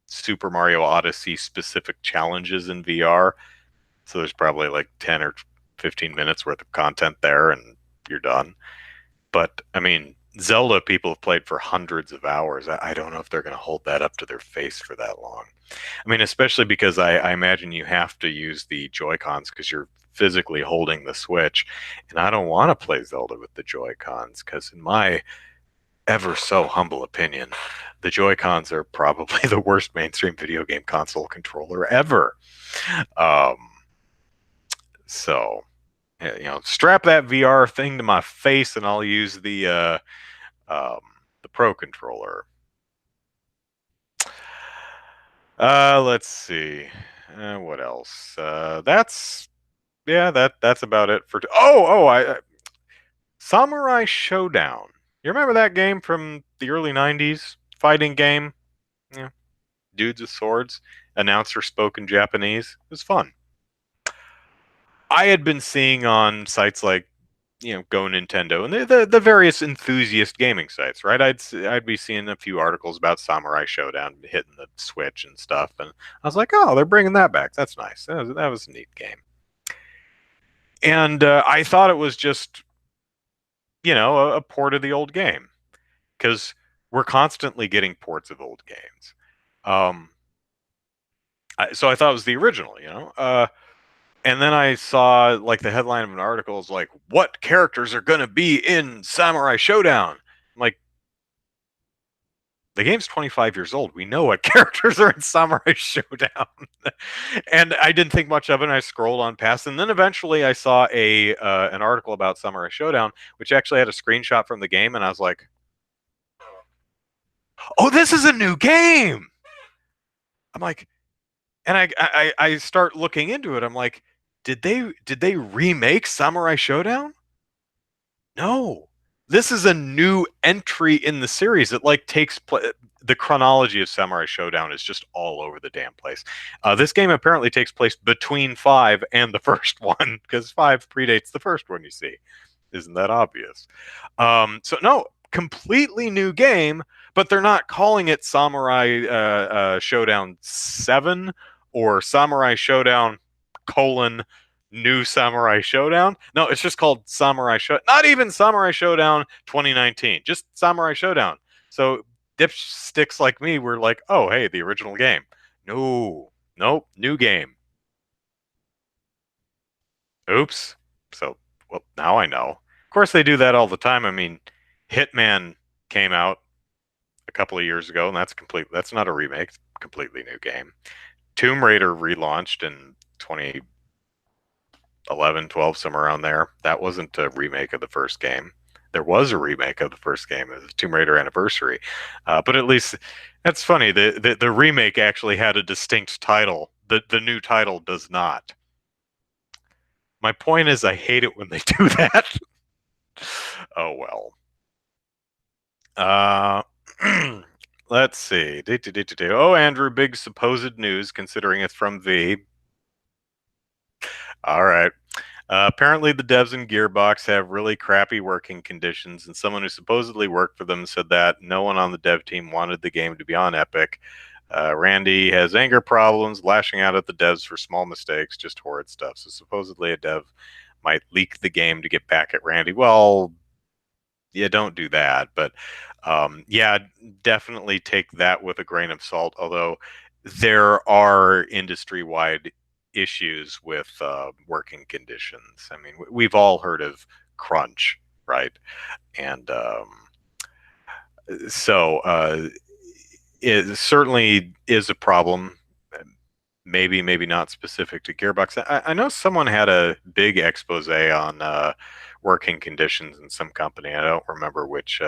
Super Mario Odyssey specific challenges in VR. So there's probably like 10 or 15 minutes worth of content there and you're done. But I mean, Zelda people have played for hundreds of hours. I don't know if they're going to hold that up to their face for that long. I mean, especially because I imagine you have to use the Joy Cons because you're physically holding the Switch. And I don't want to play Zelda with the Joy Cons because, in my ever so humble opinion, the Joy Cons are probably the worst mainstream video game console controller ever. Um, so, strap that VR thing to my face and I'll use um, the Pro controller. Let's see. What else? That's yeah. That's about it for. I Samurai Showdown. You remember that game from the early '90s? Fighting game. Yeah, dudes with swords. Announcer spoke in Japanese. It was fun. I had been seeing on sites like Go Nintendo and the various enthusiast gaming sites, right? I'd be seeing a few articles about Samurai Showdown hitting the Switch and stuff, and I was like, oh, they're bringing that back. That's nice. That was a neat game, and I thought it was just a port of the old game because we're constantly getting ports of old games. Um, so I thought it was the original, and then I saw like the headline of an article is like, "What characters are going to be in Samurai Showdown?" I'm like, the game's 25 years old. We know what characters are in Samurai Showdown. And I didn't think much of it. And I scrolled on past, and then eventually I saw a an article about Samurai Showdown, which actually had a screenshot from the game, and I was like, "Oh, this is a new game!" I'm like, and I start looking into it. I'm like, did they remake Samurai Showdown? No. This is a new entry in the series. It like the chronology of Samurai Showdown is just all over the damn place. This game apparently takes place between five and the first one because five predates the first one. You see, isn't that obvious? So no, completely new game, but they're not calling it Samurai Showdown 7 or Samurai Showdown colon New Samurai Showdown. No, it's just called Samurai Show. Not even Samurai Showdown 2019, just Samurai Showdown. So dipsticks like me were like, oh, hey, the original game. No, nope, new game. Oops. So, well, now I know. Of course, they do that all the time. I mean, Hitman came out a couple of years ago, and that's not a remake, it's a completely new game. Tomb Raider relaunched in 2011, 12, somewhere around there. That wasn't a remake of the first game. There was a remake of the first game, it was Tomb Raider Anniversary. But at least that's funny. The remake actually had a distinct title. The new title does not. My point is, I hate it when they do that. Oh well. Uh, let's see. Oh, Andrew, big supposed news considering it's from V. All right. Apparently, the devs in Gearbox have really crappy working conditions, and someone who supposedly worked for them said that no one on the dev team wanted the game to be on Epic. Randy has anger problems, lashing out at the devs for small mistakes, just horrid stuff. So, supposedly, a dev might leak the game to get back at Randy. Well, yeah, don't do that. But yeah, definitely take that with a grain of salt. Although there are industry wide issues with working conditions. I mean, we've all heard of crunch, right? And so it certainly is a problem. Maybe not specific to Gearbox. I know someone had a big expose on working conditions in some company. I don't remember which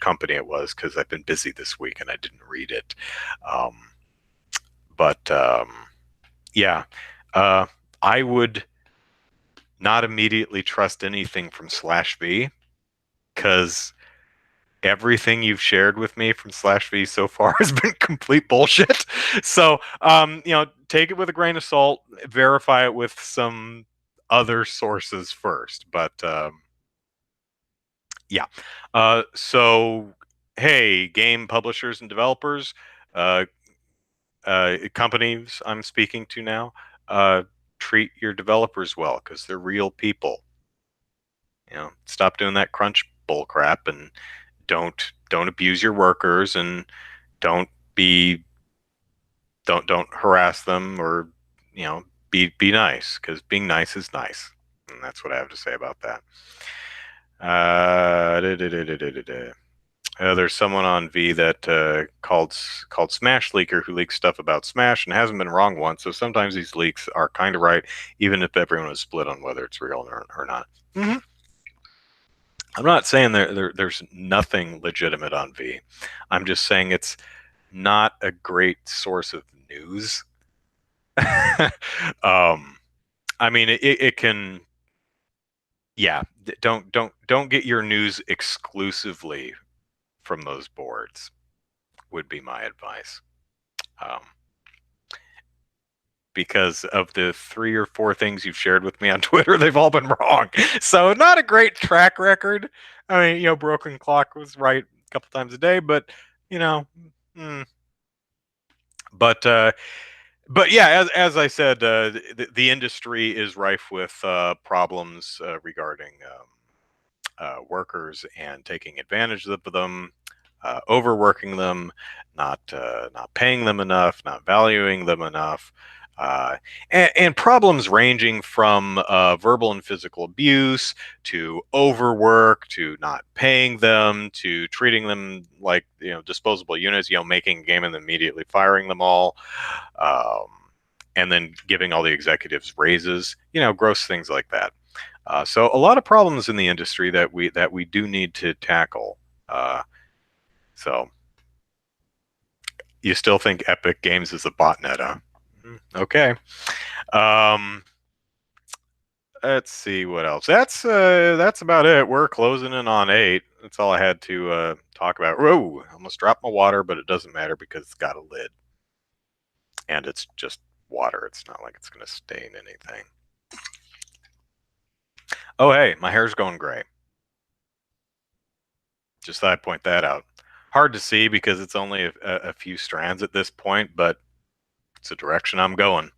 company it was because I've been busy this week and I didn't read it. Um, but yeah, uh, I would not immediately trust anything from Slash V because everything you've shared with me from Slash V so far has been complete bullshit. So, take it with a grain of salt, verify it with some other sources first. But yeah. So, hey, game publishers and developers, uh, companies I'm speaking to now, treat your developers well because they're real people. Stop doing that crunch bull crap and don't abuse your workers and don't be don't harass them or be nice because being nice is nice, and that's what I have to say about that. Da, da, da, da, da, da. There's someone on V that called Smash Leaker who leaks stuff about Smash and hasn't been wrong once. So sometimes these leaks are kind of right, even if everyone is split on whether it's real or not. Mm-hmm. I'm not saying there's nothing legitimate on V. I'm just saying it's not a great source of news. um, I mean, it can, yeah. Don't get your news exclusively from those boards. Would be my advice. Um, because of the 3 or 4 things you've shared with me on Twitter, they've all been wrong. So not a great track record. I mean, Broken Clock was right a couple times a day, but you know, mm, but but yeah, as I said, the industry is rife with problems regarding workers and taking advantage of them, overworking them, not paying them enough, not valuing them enough, and problems ranging from verbal and physical abuse to overwork to not paying them to treating them like disposable units. Making a game and immediately firing them all. Um, and then giving all the executives raises, gross things like that. So a lot of problems in the industry that we do need to tackle. So You still think Epic Games is a botnet, huh? Okay. Um, let's see what else. That's about it. We're closing in on 8. That's all I had to talk about. Whoa! I almost dropped my water, but it doesn't matter because it's got a lid, and it's just water. It's not like it's going to stain anything. Oh, hey, my hair's going gray. Just thought I'd point that out. Hard to see because it's only a few strands at this point, but it's the direction I'm going.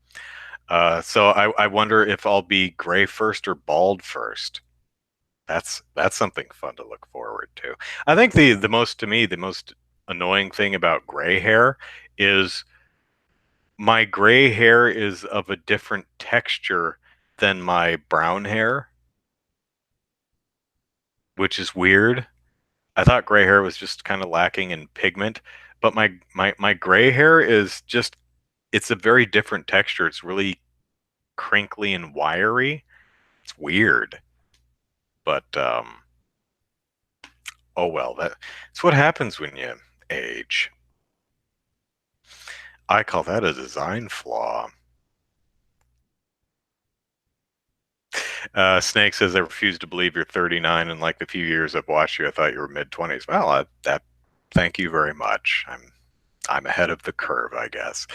So I wonder if I'll be gray first or bald first. That's something fun to look forward to. I think the most to me the most annoying thing about gray hair is my gray hair is of a different texture than my brown hair, which is weird. I thought gray hair was just kind of lacking in pigment, but my gray hair is just it's a very different texture. It's really crinkly and wiry. It's weird, but oh well, that's what happens when you age. I call that a design flaw. Snake says, I refuse to believe you're 39, and like the few years I've watched you, I thought you were mid 20s. Well, that thank you very much. I'm ahead of the curve, I guess.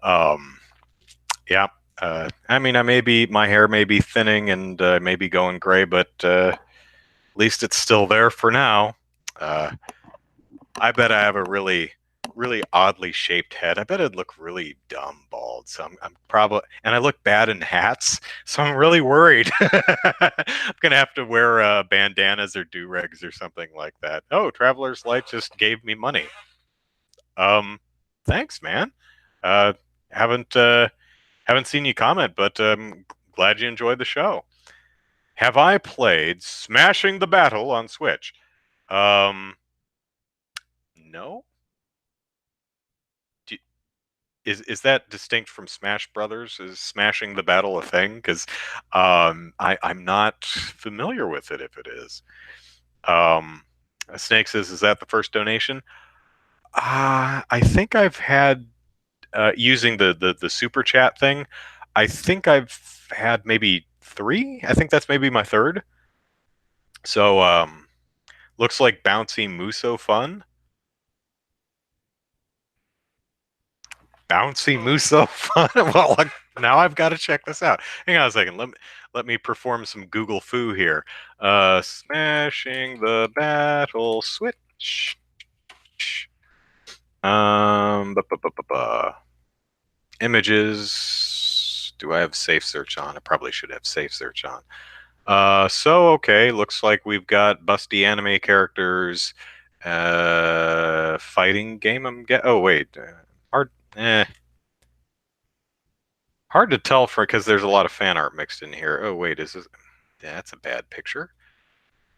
Um, yeah. I mean, my hair may be thinning and may be going gray, but at least it's still there for now. Uh, I bet I have a really oddly shaped head. I bet I'd look really dumb bald. So I'm probably, and I look bad in hats. So I'm really worried. I'm gonna have to wear bandanas or do-rags or something like that. Oh, Traveler's Light just gave me money. Thanks, man. Uh, haven't haven't seen you comment, but glad you enjoyed the show. Have I played Smashing the Battle on Switch? Um, no. Do, is that distinct from Smash Brothers? Is Smashing the Battle a thing? Because I'm not familiar with it. If it is, um, Snake says, "Is that the first donation?" I think I've had using the super chat thing. I think I've had maybe 3. I think that's maybe my third. So looks like bouncy Muso fun. Bouncy Muso fun. Well, now I've got to check this out. Hang on a second. Let me perform some Google foo here. Smashing the battle switch. Images. Do I have safe search on? I probably should have safe search on. So okay, looks like we've got busty anime characters. Fighting game. Oh wait, hard. Hard to tell because there's a lot of fan art mixed in here. Oh wait, is this? Yeah, that's a bad picture.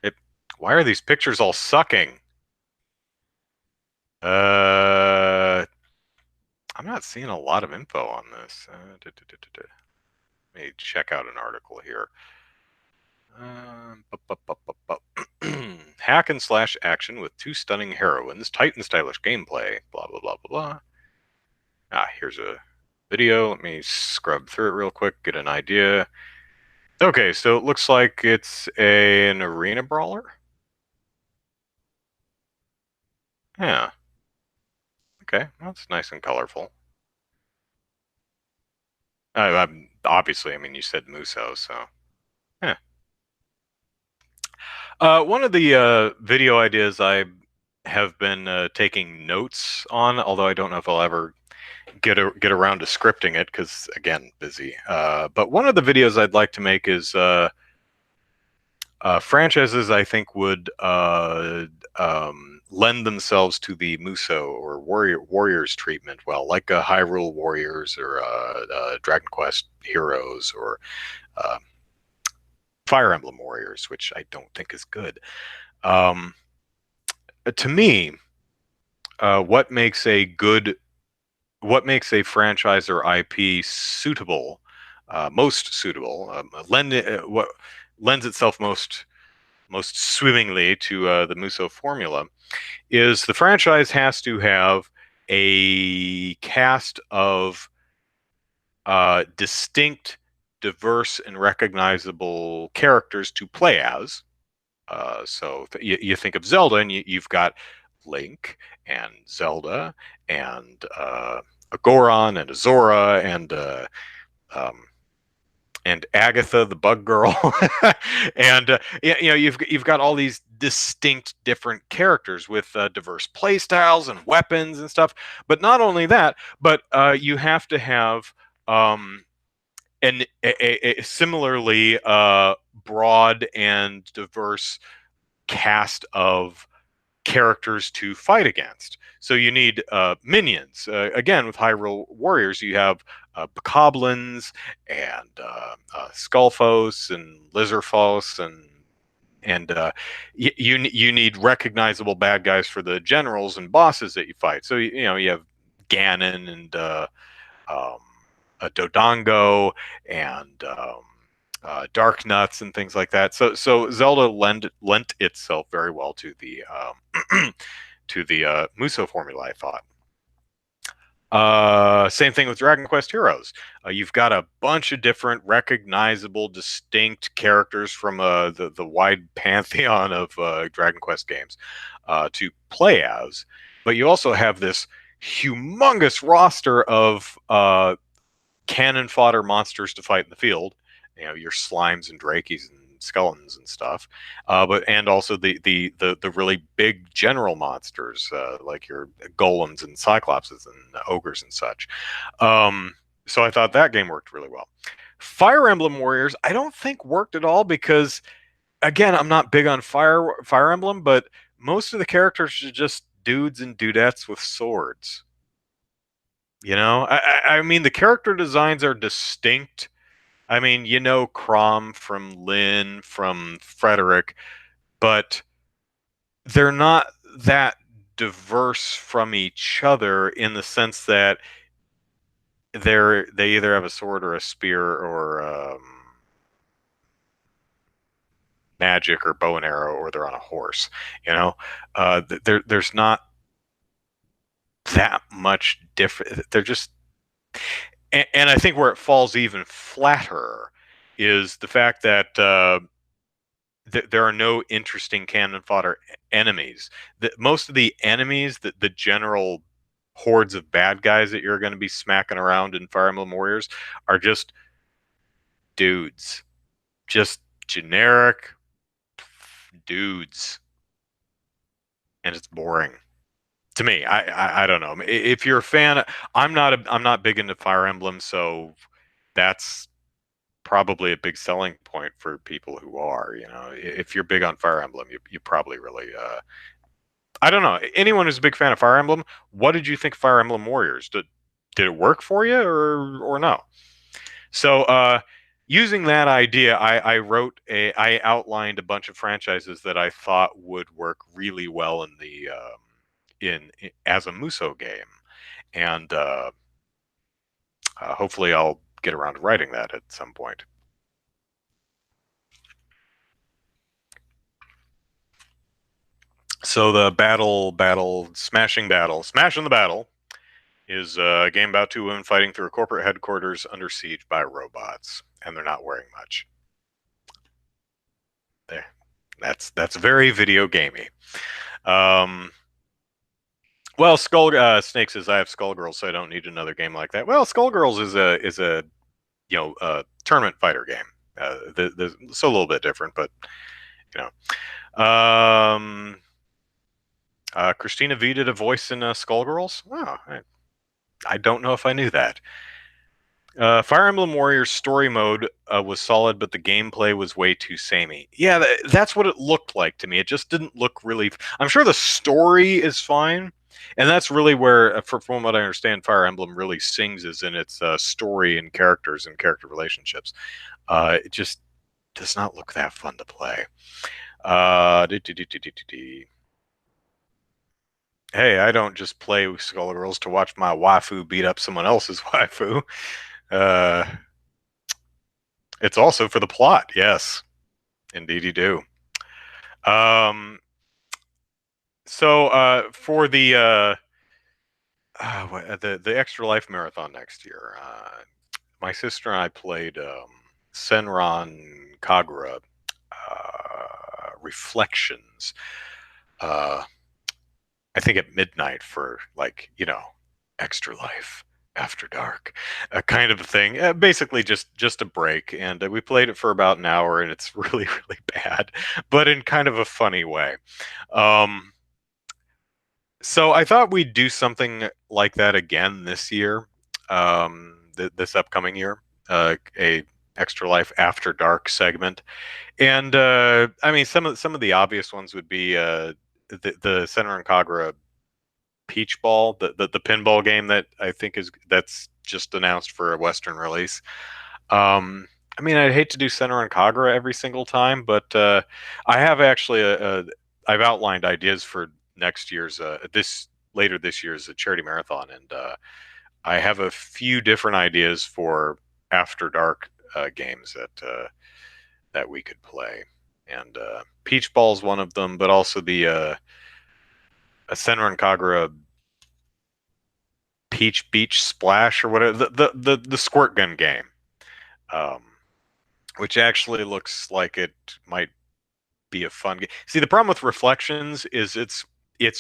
It. Why are these pictures all sucking? I'm not seeing a lot of info on this. Let me check out an article here. Hack and slash action with 2 stunning heroines, tight and stylish gameplay, blah, blah, blah, blah, blah. Here's a video. Let me scrub through it real quick, get an idea. Okay, so it looks like it's an arena brawler. Yeah. Okay, that's nice and colorful. Obviously, I mean, you said Muso, so. Yeah. One of the video ideas I have been taking notes on, although I don't know if I'll ever get around to scripting it because again, busy. But one of the videos I'd like to make is franchises I think would lend themselves to the Muso or Warriors treatment well, like Hyrule Warriors or Dragon Quest Heroes or uh, Fire Emblem Warriors, which I don't think is good. To me, what makes a franchise or IP suitable, most suitable, what lends itself most swimmingly to the Muso formula, is the franchise has to have a cast of distinct, diverse, and recognizable characters to play as. You think of Zelda, and you've got Link and Zelda and a Goron and a Zora um, and Agatha, the Bug Girl, and you've got all these distinct, different characters with diverse play styles and weapons and stuff. But not only that, but you have to have um, a similarly broad and diverse cast of characters to fight against. So you need minions. Again, with Hyrule Warriors, you have Bokoblins and Skullfos and Lizardfos and you need recognizable bad guys for the generals and bosses that you fight. So you have Ganon and um, a Dodongo and Dark Nuts and things like that. So Zelda lent itself very well to the to the Muso formula, I thought. Same thing with Dragon Quest Heroes. You've got a bunch of different recognizable, distinct characters from the wide pantheon of Dragon Quest games to play as, but you also have this humongous roster of cannon fodder monsters to fight in the field. Your slimes and drakies and skeletons and stuff, but and also the really big general monsters like your golems and cyclopses and ogres and such. So I thought that game worked really well. Fire Emblem Warriors, I don't think worked at all because, again, I'm not big on Fire Emblem, but most of the characters are just dudes and dudettes with swords. I mean, the character designs are distinct. I mean, Crom from Lynn, from Frederick, but they're not that diverse from each other in the sense that they either have a sword or a spear or magic or bow and arrow, or they're on a horse. There's not that much different. They're just, and I think where it falls even flatter is the fact that there are no interesting cannon fodder enemies. Most of the enemies, the general hordes of bad guys that you're going to be smacking around in Fire Emblem Warriors, are just dudes, just generic dudes, and it's boring to me. I don't know. If you're a fan, I'm not big into Fire Emblem, so that's probably a big selling point for people who are. If you're big on Fire Emblem, you probably really I don't know. Anyone who's a big fan of Fire Emblem, what did you think of Fire Emblem Warriors? Did it work for you or no? So using that idea, I outlined a bunch of franchises that I thought would work really well in the in as a Muso game, and hopefully I'll get around to writing that at some point. So the smashing the battle is a game about two women fighting through a corporate headquarters under siege by robots, and they're not wearing much. There, that's very video gamey. Well, Skull Snake says I have Skullgirls, so I don't need another game like that. Well, Skullgirls is a tournament fighter game. It's a little bit different, but you know. Christina V did a voice in Skullgirls. Oh, I don't know if I knew that. Fire Emblem Warriors story mode was solid, but the gameplay was way too samey. Yeah, that's what it looked like to me. It just didn't look really. I'm sure the story is fine, and that's really where, from what I understand, Fire Emblem really sings is in its story and characters and character relationships. It just does not look that fun to play. Hey, I don't just play Skullgirls to watch my waifu beat up someone else's waifu. Uh, it's also for the plot. Yes, indeed you do. For the the Extra Life Marathon next year. My sister and I played Senran Kagura Reflections. Uh, I think at midnight for like Extra Life after dark, kind of a thing. Basically, just a break, and we played it for about an hour, and it's really really bad, but in kind of a funny way. Um, so I thought we'd do something like that again this year, this upcoming year, a Extra Life After Dark segment. And I mean, some of the obvious ones would be the Center and Kagura Peach Ball, the pinball game that I think that's just announced for a Western release. I mean, I'd hate to do Center and Kagura every single time, but I have actually I've outlined ideas for next year's this later this year's charity marathon, and I have a few different ideas for after dark games that we could play. And Peach Ball is one of them, but also the Senran Kagura Peach Beach Splash or whatever the squirt gun game, um, which actually looks like it might be a fun game. See, the problem with Reflections is it's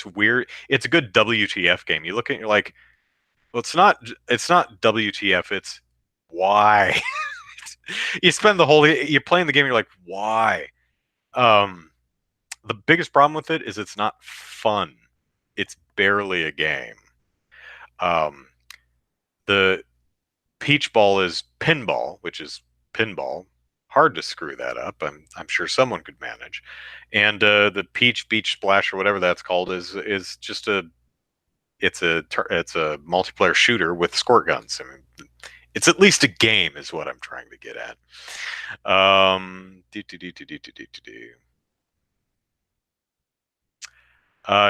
weird. It's a good WTF game. You look at it, you're like, well, it's not WTF. It's why. You spend the whole you're playing the game. You're like, why? Um, the biggest problem with it is it's not fun. It's barely a game. Um, the Peach Ball is pinball, which is pinball. Hard to screw that up. I'm sure someone could manage. And the Peach Beach Splash or whatever that's called is just it's a multiplayer shooter with squirt guns. I mean, it's at least a game, is what I'm trying to get at.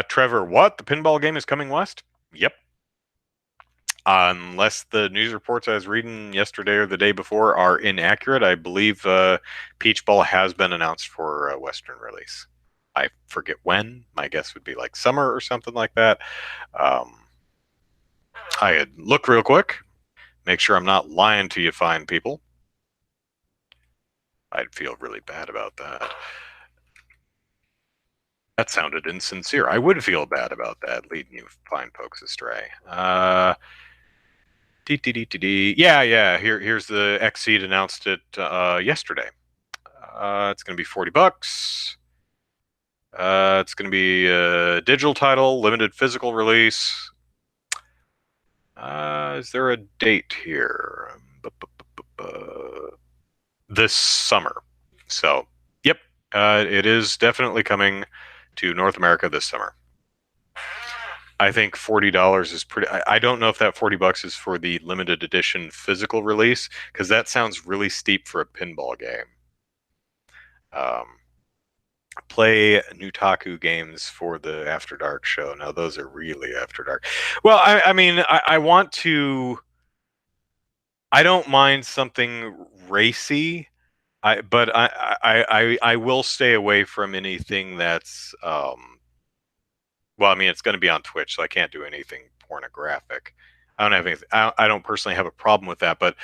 Trevor, what? The pinball game is coming west? Yep. Unless the news reports I was reading yesterday or the day before are inaccurate, I believe Peach Ball has been announced for a Western release. I forget when. My guess would be like summer or something like that. Um, I had look real quick, make sure I'm not lying to you, fine people. I'd feel really bad about that. That sounded insincere. I would feel bad about that, leading you fine folks astray. Yeah. Here's the Xseed announced it yesterday. It's going to be $40. It's going to be a digital title, limited physical release. Is there a date here? This summer. So, yep, it is definitely coming to North America this summer. I think $40 is pretty. I don't know if that $40 is for the limited edition physical release because that sounds really steep for a pinball game. Um, Play Nutaku games for the After Dark show. Now those are really After Dark. Well, I mean, I want to. I don't mind something racy. But I will stay away from anything that's well, I mean, it's going to be on Twitch, so I can't do anything pornographic. I don't have anything. I don't personally have a problem with that, but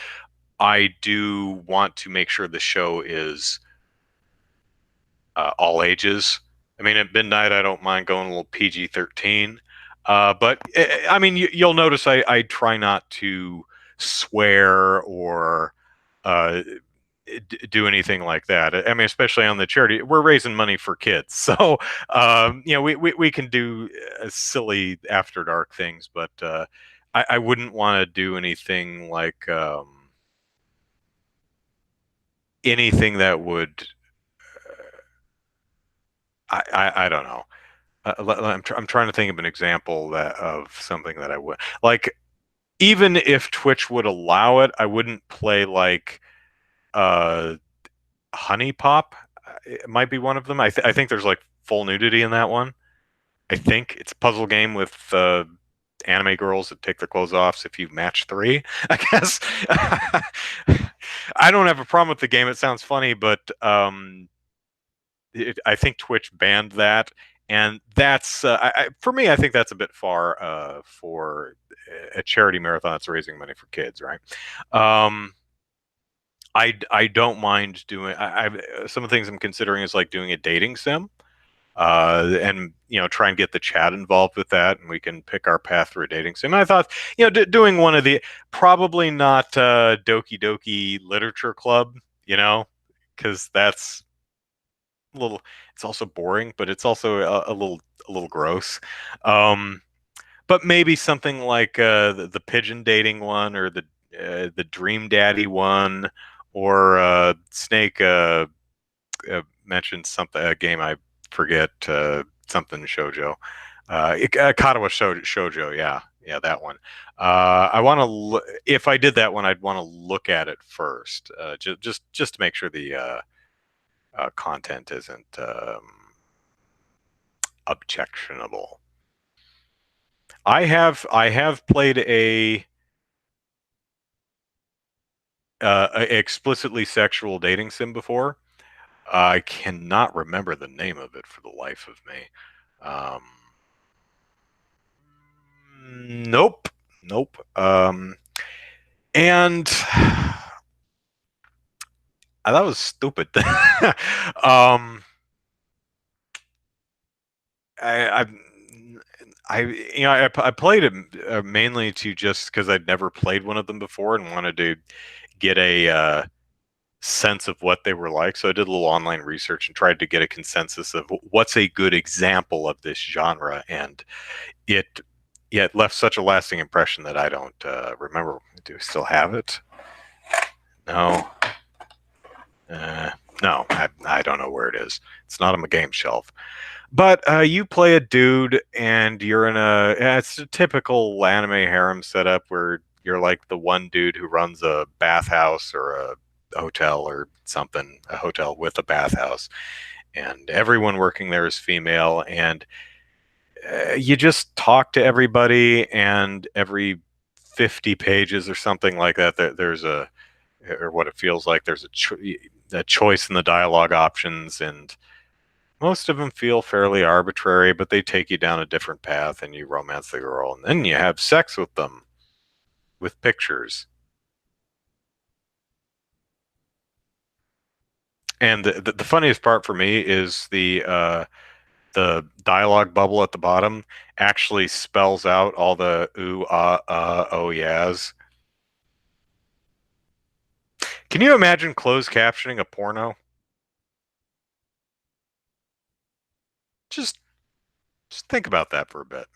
I do want to make sure the show is all ages. I mean, at midnight, I don't mind going a little PG-13, but I mean, you'll notice I try not to swear or uh, do anything like that. I mean, especially on the charity, we're raising money for kids, so we can do silly after dark things, but I wouldn't want to do anything like anything that would. I don't know. I'm trying to think of an example of something that I would like. Even if Twitch would allow it, I wouldn't play like uh, Honey Pop. It might be one of them. I think there's like full nudity in that one. I think it's a puzzle game with anime girls that take their clothes off if you match three. I guess I don't have a problem with the game. It sounds funny, but I think Twitch banned that, And that's for me. I think that's a bit far for a charity marathon that's raising money for kids, right? Um, I don't mind doing. Some of the things I'm considering is like doing a dating sim, and try and get the chat involved with that, and we can pick our path through a dating sim. And I thought, doing one of the probably not Doki Doki Literature Club, because that's a little. It's also boring, but it's also a little gross. Um, but maybe something like the pigeon dating one, or the dream daddy one, or Snake mentioned something, a game I forget, something shojo, Katawa shojo, yeah, yeah, that one. I want to if I did that one, I'd want to look at it first, just to make sure the content isn't objectionable. I have played a explicitly sexual dating sim before. I cannot remember the name of it for the life of me. Um, nope, nope. And that was stupid. um, I, I, I played it mainly to just because I'd never played one of them before and wanted to get a sense of what they were like. So I did a little online research and tried to get a consensus of what's a good example of this genre, and it yeah, it left such a lasting impression that I don't remember. Do I still have it? No. Uh, no, I don't know where it is. It's not on my game shelf. But you play a dude, and you're in it's a typical anime harem setup where you're like the one dude who runs a bathhouse or a hotel or something, a hotel with a bathhouse, and everyone working there is female, and you just talk to everybody, and every 50 pages or something like that, there's or what it feels like, there's a choice in the dialogue options, and most of them feel fairly arbitrary, but they take you down a different path, and you romance the girl, and then you have sex with them with pictures. And the funniest part for me is the dialogue bubble at the bottom actually spells out all the ooh oh yeahs. Can you imagine closed captioning a porno? Just just think about that for a bit.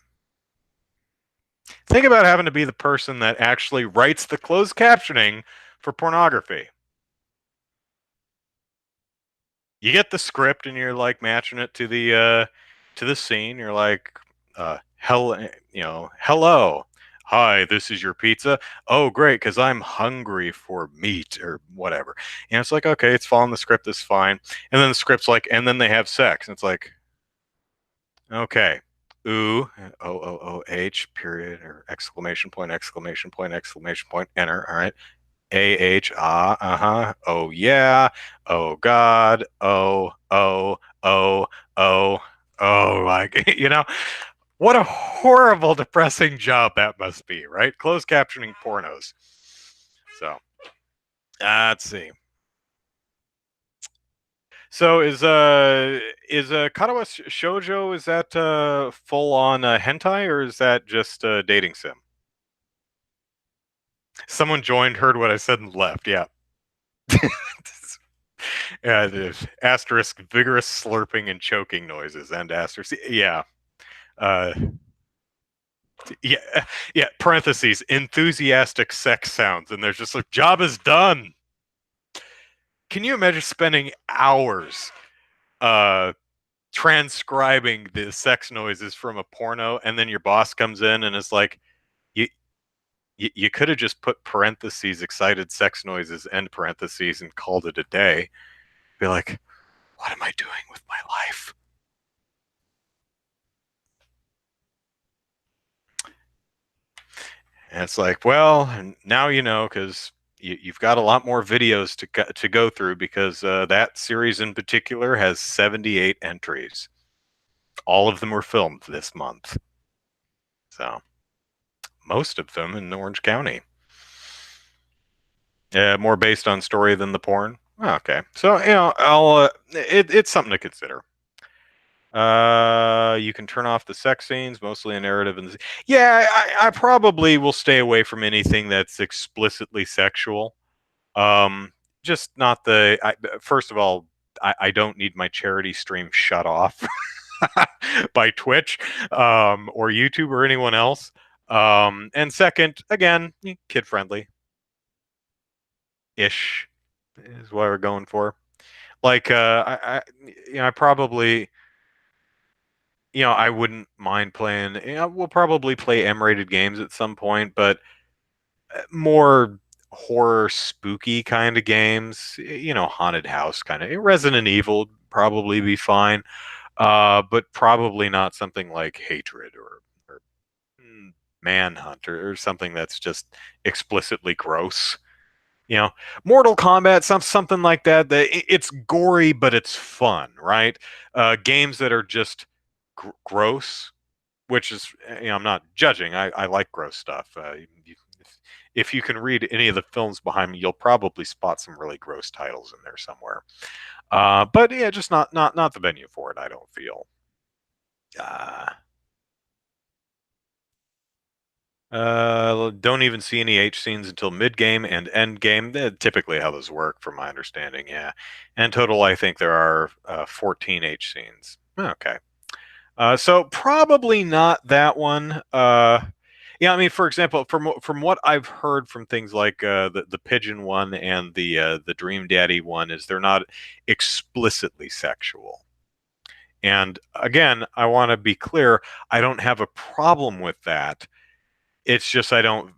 Think about having to be the person that actually writes the closed captioning for pornography. You get the script and you're like matching it to the scene. You're like, hell, hello, hi, this is your pizza. Oh, great, because I'm hungry for meat or whatever. And it's like, okay, it's following the script, is fine. And then the script's like, and then they have sex, and it's like, okay, ooh, OOOH period or exclamation point, exclamation point, enter. All right. Uh-huh. Oh yeah. Oh God. Oh, like what a horrible, depressing job that must be, right? Closed captioning pornos. So let's see. So is Katawa Shoujo, is that full on hentai, or is that just dating sim? Someone joined, heard what I said, and left. Yeah. Yeah, it is. Asterisk vigorous slurping and choking noises, and asterisk, yeah. Uh, yeah, yeah. Parentheses, enthusiastic sex sounds, and there's just like, job is done. Can you imagine spending hours uh transcribing the sex noises from a porno, and then your boss comes in and is like, you you could have just put parentheses excited sex noises end parentheses and called it a day. Be like, what am I doing with my life? And it's like, well, now you know, because you've got a lot more videos to go through, because that series in particular has 78 entries. All of them were filmed this month. So most of them in Orange County. More based on story than the porn. Okay, so I'll it's something to consider. You can turn off the sex scenes, mostly a narrative, and yeah, I probably will stay away from anything that's explicitly sexual. Um, just not the. First of all, I don't need my charity stream shut off by Twitch, or YouTube or anyone else. And second, again, kid friendly ish is what we're going for. Like, I probably, I wouldn't mind playing. We'll probably play M-rated games at some point, but more horror, spooky kind of games. Haunted house kind of. Resident Evil would probably be fine, but probably not something like Hatred or Manhunt or something that's just explicitly gross. you know Mortal Kombat, something like that, it's gory but it's fun, right? Games that are just gross, which is, I'm not judging. I like gross stuff. If you can read any of the films behind me, you'll probably spot some really gross titles in there somewhere. But yeah, just not the venue for it, I don't feel. uh, don't even see any H scenes until mid game and end game. Typically, how those work, from my understanding. Yeah, and total, I think there are 14 H scenes. Okay, so probably not that one. Yeah, I mean, for example, from what I've heard from things like the Pigeon one and the Dream Daddy one, is they're not explicitly sexual. And again, I want to be clear, I don't have a problem with that. It's just I don't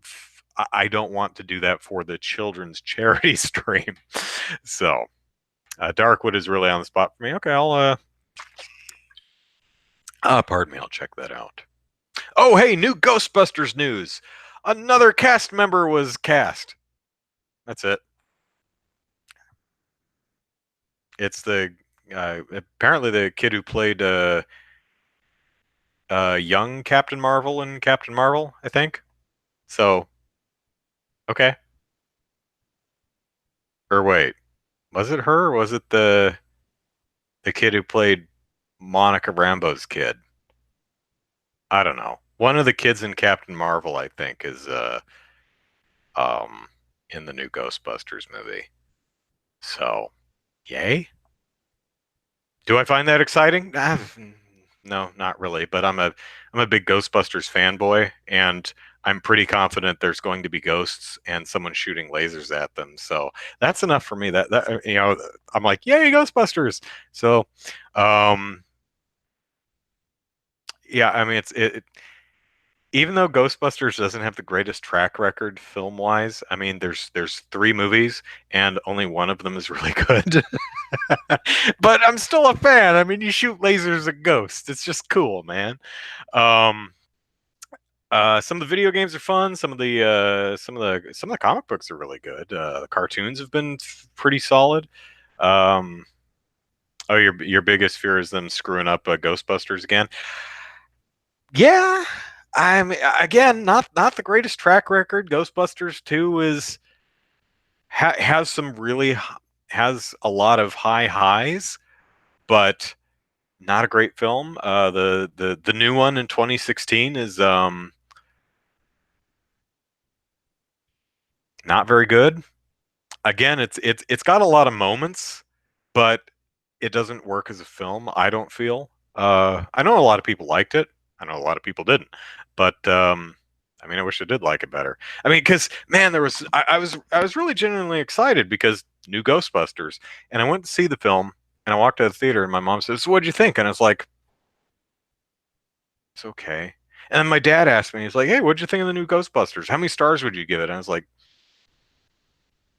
want to do that for the children's charity stream. So Darkwood is really on the spot for me. Okay, pardon me, I'll check that out. Oh, hey, new Ghostbusters news. Another cast member was cast. That's it. It's the apparently the kid who played young Captain Marvel in Captain Marvel, I think. So okay. Or wait, was it her? Or was it the kid who played Monica Rambeau's kid? I don't know. One of the kids in Captain Marvel, I think, is um in the new Ghostbusters movie. So, yay. Do I find that exciting? No, not really. But I'm a big Ghostbusters fanboy, and I'm pretty confident there's going to be ghosts and someone shooting lasers at them. So that's enough for me. That I'm like, yay, Ghostbusters. So, um, yeah, I mean, even though Ghostbusters doesn't have the greatest track record film wise. I mean, there's three movies and only one of them is really good. But I'm still a fan. I mean, you shoot lasers at ghosts. It's just cool, man. Um, some of the video games are fun. Some of the comic books are really good. The cartoons have been pretty solid. Um, oh, your biggest fear is them screwing up Ghostbusters again? Yeah, I'm again not the greatest track record. Ghostbusters 2 has some really has a lot of high highs, but not a great film. The new one in 2016 is not very good. Again, it's got a lot of moments, but it doesn't work as a film, I don't feel. I know a lot of people liked it. I know a lot of people didn't, but I mean, I wish I did like it better. I mean, because man, I was really genuinely excited because new Ghostbusters, and I went to see the film, and I walked out of the theater, and my mom says, "So what'd you think?" And I was like, "It's okay." And then my dad asked me, he's like, "Hey, what'd you think of the new Ghostbusters? How many stars would you give it?" And I was like,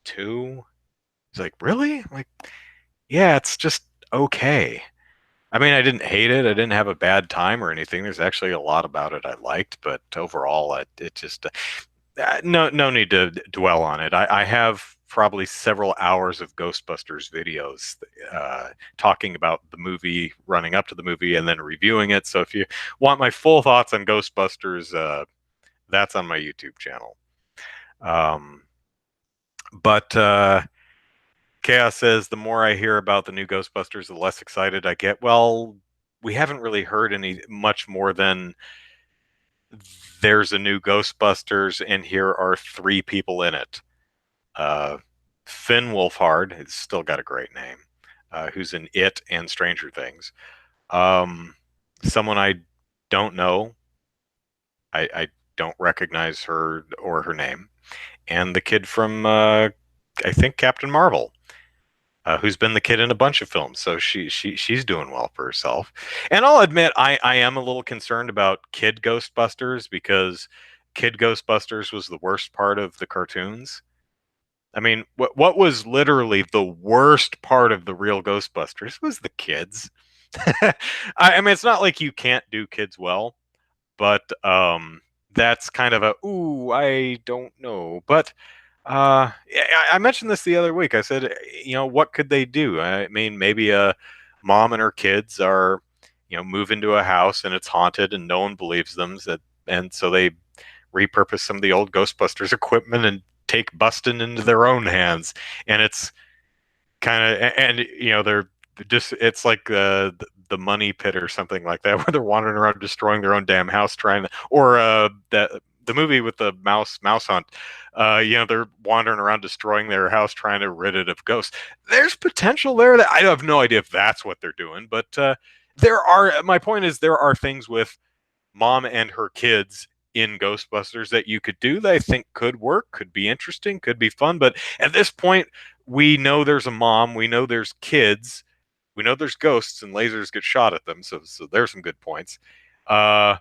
"2." He's like, "Really?" I'm like, yeah, it's just okay. I mean, I didn't hate it. I didn't have a bad time or anything. There's actually a lot about it I liked, but overall, it just no need to dwell on it. I have probably several hours of Ghostbusters videos talking about the movie, running up to the movie, and then reviewing it. So if you want my full thoughts on Ghostbusters, that's on my YouTube channel. Um, but Chaos says the more I hear about the new Ghostbusters, the less excited I get. Well, we haven't really heard any much more than there's a new Ghostbusters, and here are three people in it. Uh, Finn Wolfhard, has still got a great name, who's in It and Stranger Things. Um, Someone I don't know. I don't recognize her or her name. And the kid from, I think, Captain Marvel, who's been the kid in a bunch of films. So she's doing well for herself. And I'll admit, I am a little concerned about Kid Ghostbusters because Kid Ghostbusters was the worst part of the cartoons. I mean, what was literally the worst part of the real Ghostbusters was the kids. I mean, it's not like you can't do kids well, but that's kind of a ooh, I don't know. But I mentioned this the other week. I said, what could they do? I mean, maybe a mom and her kids are, move into a house and it's haunted and no one believes them. And so they repurpose some of the old Ghostbusters equipment and take busting into their own hands. And it's kind of, and they're just, it's like the money pit or something like that, where they're wandering around destroying their own damn house, trying to, or that the movie with the mouse hunt. They're wandering around destroying their house, trying to rid it of ghosts. There's potential there. That I have no idea if that's what they're doing, but there are. My point is, there are things with mom and her kids in Ghostbusters that you could do that I think could work, could be interesting, could be fun. But at this point, we know there's a mom, we know there's kids, we know there's ghosts and lasers get shot at them. So there's some good points. Uh,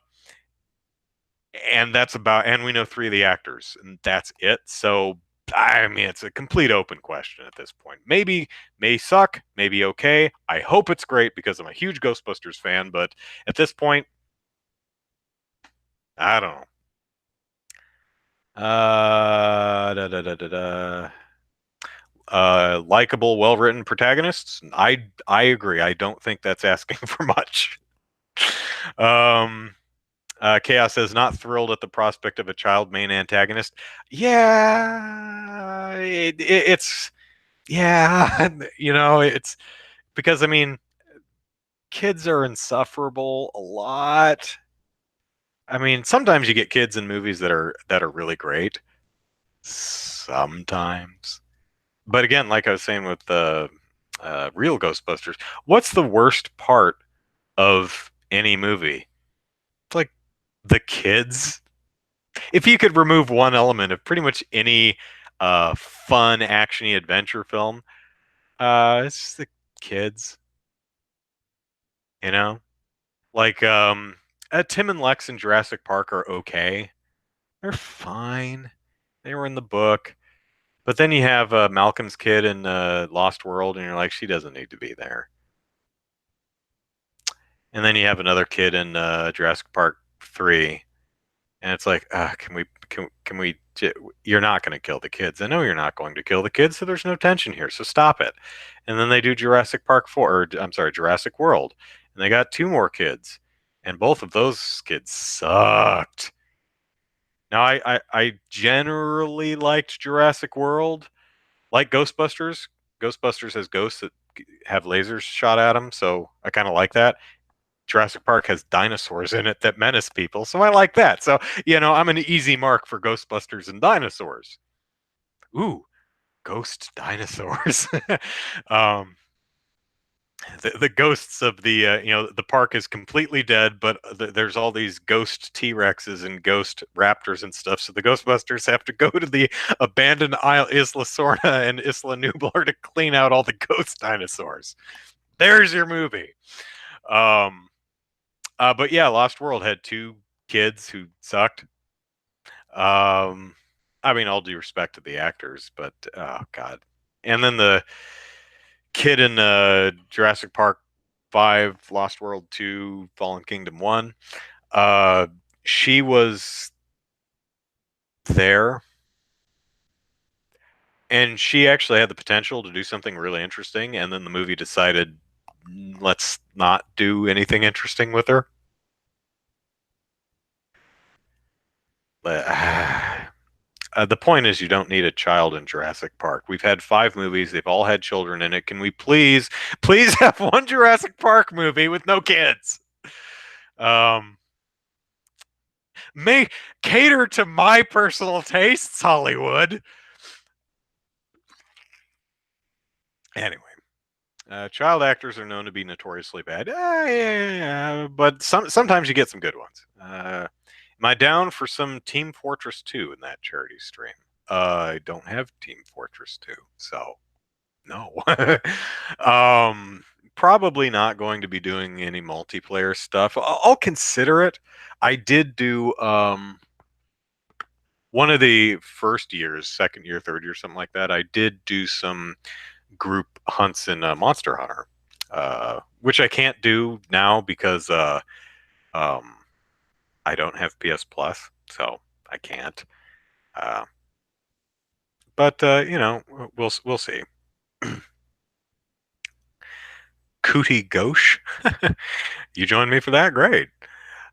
and that's about, and we know three of the actors, and that's it. So I mean, it's a complete open question at this point. Maybe may suck, maybe okay. I hope it's great because I'm a huge Ghostbusters fan. But at this point, I don't know. Da, da, da, da, da. Likable, well-written protagonists. I agree. I don't think that's asking for much. Um, Chaos says not thrilled at the prospect of a child main antagonist. Yeah, it's yeah. It's because I mean, kids are insufferable a lot. I mean, sometimes you get kids in movies that are really great. Sometimes. But again, like I was saying with the real Ghostbusters, what's the worst part of any movie? It's like the kids. If you could remove one element of pretty much any fun actiony adventure film, it's just the kids. You know, like Tim and Lex in Jurassic Park are okay. They're fine. They were in the book. But then you have Malcolm's kid in Lost World, and you're like, she doesn't need to be there. And then you have another kid in Jurassic Park 3, and it's like, can we? You're not going to kill the kids. I know you're not going to kill the kids, so there's no tension here. So stop it. And then they do Jurassic Park 4, or I'm sorry, Jurassic World, and they got two more kids, and both of those kids sucked. Now I generally liked Jurassic World, like Ghostbusters. Ghostbusters has ghosts that have lasers shot at them, so I kind of like that. Jurassic Park has dinosaurs in it that menace people, so I like that. So, I'm an easy mark for Ghostbusters and dinosaurs. Ooh, ghost dinosaurs. um, the ghosts of the park is completely dead, but there's all these ghost T-Rexes and ghost raptors and stuff. So the Ghostbusters have to go to the abandoned Isle Isla Sorna and Isla Nublar to clean out all the ghost dinosaurs. There's your movie. Um, but yeah, Lost World had two kids who sucked. Um, I mean, all due respect to the actors, but oh god. And then the kid in Jurassic Park 5, Lost World 2, Fallen Kingdom 1, uh, she was there. And she actually had the potential to do something really interesting, and then the movie decided, let's not do anything interesting with her. But, the point is, you don't need a child in Jurassic Park. We've had 5 movies; they've all had children in it. Can we please have one Jurassic Park movie with no kids? Um, may cater to my personal tastes, Hollywood. Anyway, child actors are known to be notoriously bad. Yeah, but sometimes you get some good ones. Am I down for some Team Fortress 2 in that charity stream? I don't have Team Fortress 2, so no. um, Probably not going to be doing any multiplayer stuff. I'll consider it. I did do one of the first years, second year, third year, something like that. I did do some group hunts in Monster Hunter, which I can't do now because um, I don't have PS Plus, so I can't. Uh, but we'll see. Cootie Gauche, you joined me for that? Great.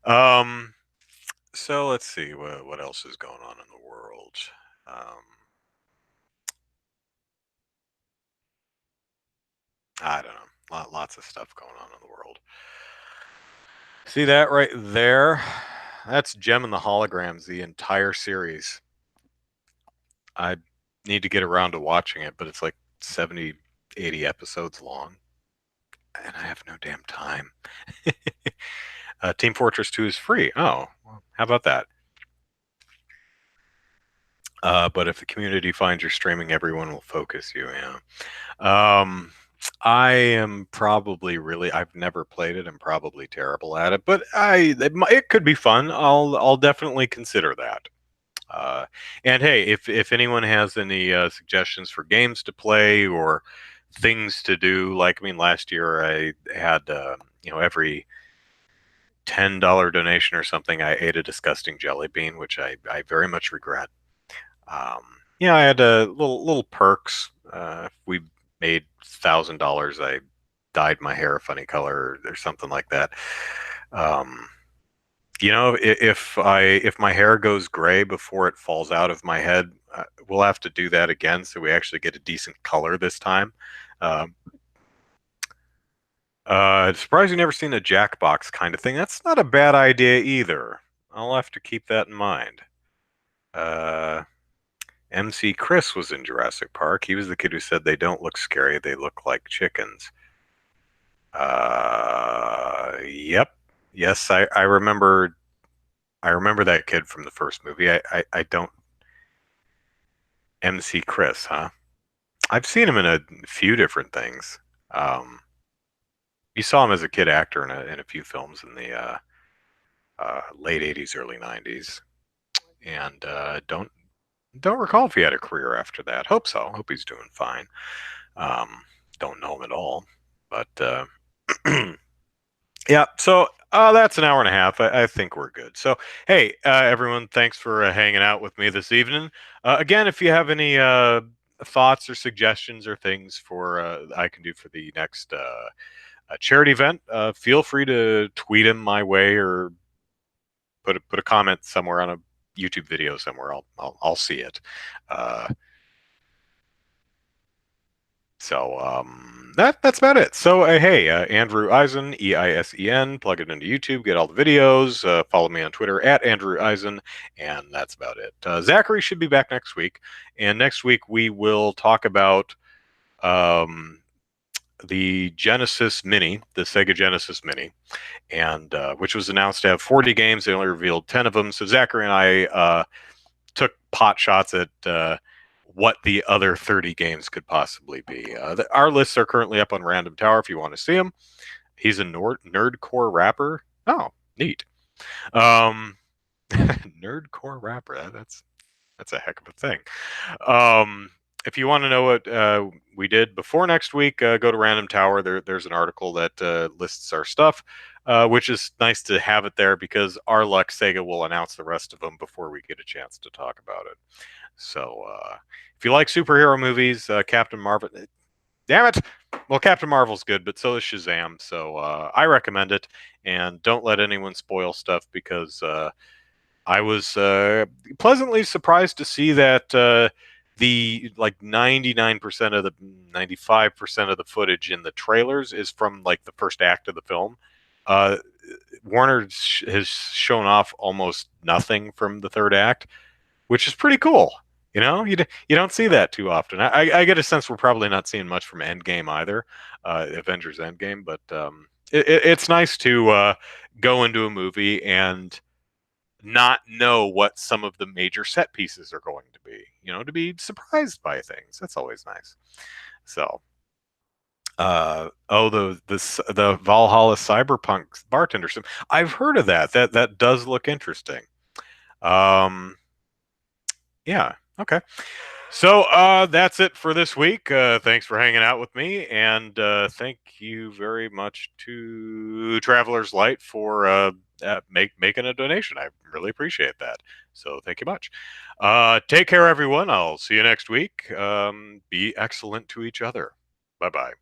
Um, so let's see what else is going on in the world. Um, I don't know. Lots of stuff going on in the world. See that right there? That's Gem and the Holograms, the entire series. I need to get around to watching it, but it's like 70, 80 episodes long, and I have no damn time. Team Fortress 2 is free. Oh, well, how about that? But if the community finds you're streaming, everyone will focus you. Yeah. Um, I am probably really. I've never played it. I'm probably terrible at it, but it could be fun. I'll definitely consider that. Uh, and hey, if anyone has any suggestions for games to play or things to do, like I mean, last year I had every $10 donation or something, I ate a disgusting jelly bean, which I very much regret. Um, I had little perks. If we made $1,000, I dyed my hair a funny color or something like that. Um, if my hair goes gray before it falls out of my head, we'll have to do that again so we actually get a decent color this time. Um, Surprised you never seen a Jackbox kind of thing. That's not a bad idea either. I'll have to keep that in mind. Uh, MC Chris was in Jurassic Park. He was the kid who said they don't look scary, they look like chickens. Yep. Yes, I remember that kid from the first movie. I don't MC Chris, huh? I've seen him in a few different things. Um, you saw him as a kid actor in a few films in the late '80s, early '90s, and don't recall if he had a career after that. Hope so. Hope he's doing fine. Um, don't know him at all, but yeah. So that's an hour and a half. I think we're good. So hey, everyone, thanks for hanging out with me this evening. Again, if you have any thoughts or suggestions or things for I can do for the next charity event, feel free to tweet them my way or put a comment somewhere on a YouTube video somewhere. I'll see it. Uh, that's about it. So hey, Andrew Eisen, Eisen, plug it into YouTube, get all the videos. Follow me on Twitter at Andrew Eisen, and that's about it. Zachary should be back next week, and next week we will talk about um, the Genesis Mini, the Sega Genesis Mini, and which was announced to have 40 games. They only revealed 10 of them. So Zachary and I took pot shots at what the other 30 games could possibly be. Our lists are currently up on Random Tower if you want to see them. He's a nerdcore rapper. Oh, neat. Um, nerdcore rapper. That's a heck of a thing. Um, if you want to know what we did before next week, go to Random Tower. There's an article that lists our stuff, which is nice to have it there because our luck, Sega will announce the rest of them before we get a chance to talk about it. So if you like superhero movies, Captain Marvel, damn it. Well, Captain Marvel's good, but so is Shazam. So I recommend it, and don't let anyone spoil stuff because I was pleasantly surprised to see that the like 99% of the 95% of the footage in the trailers is from like the first act of the film. Uh, Warner has shown off almost nothing from the third act, which is pretty cool. You don't see that too often. I get a sense we're probably not seeing much from Endgame either, Avengers Endgame, but it's nice to go into a movie and not know what some of the major set pieces are going to be. To be surprised by things. That's always nice. So, the Valhalla Cyberpunk bartender sim. I've heard of that. That does look interesting. Um, yeah. Okay. So that's it for this week. Thanks for hanging out with me, and thank you very much to Traveler's Light for making a donation. I really appreciate that. So thank you much. Take care, everyone. I'll see you next week. Be excellent to each other. Bye bye.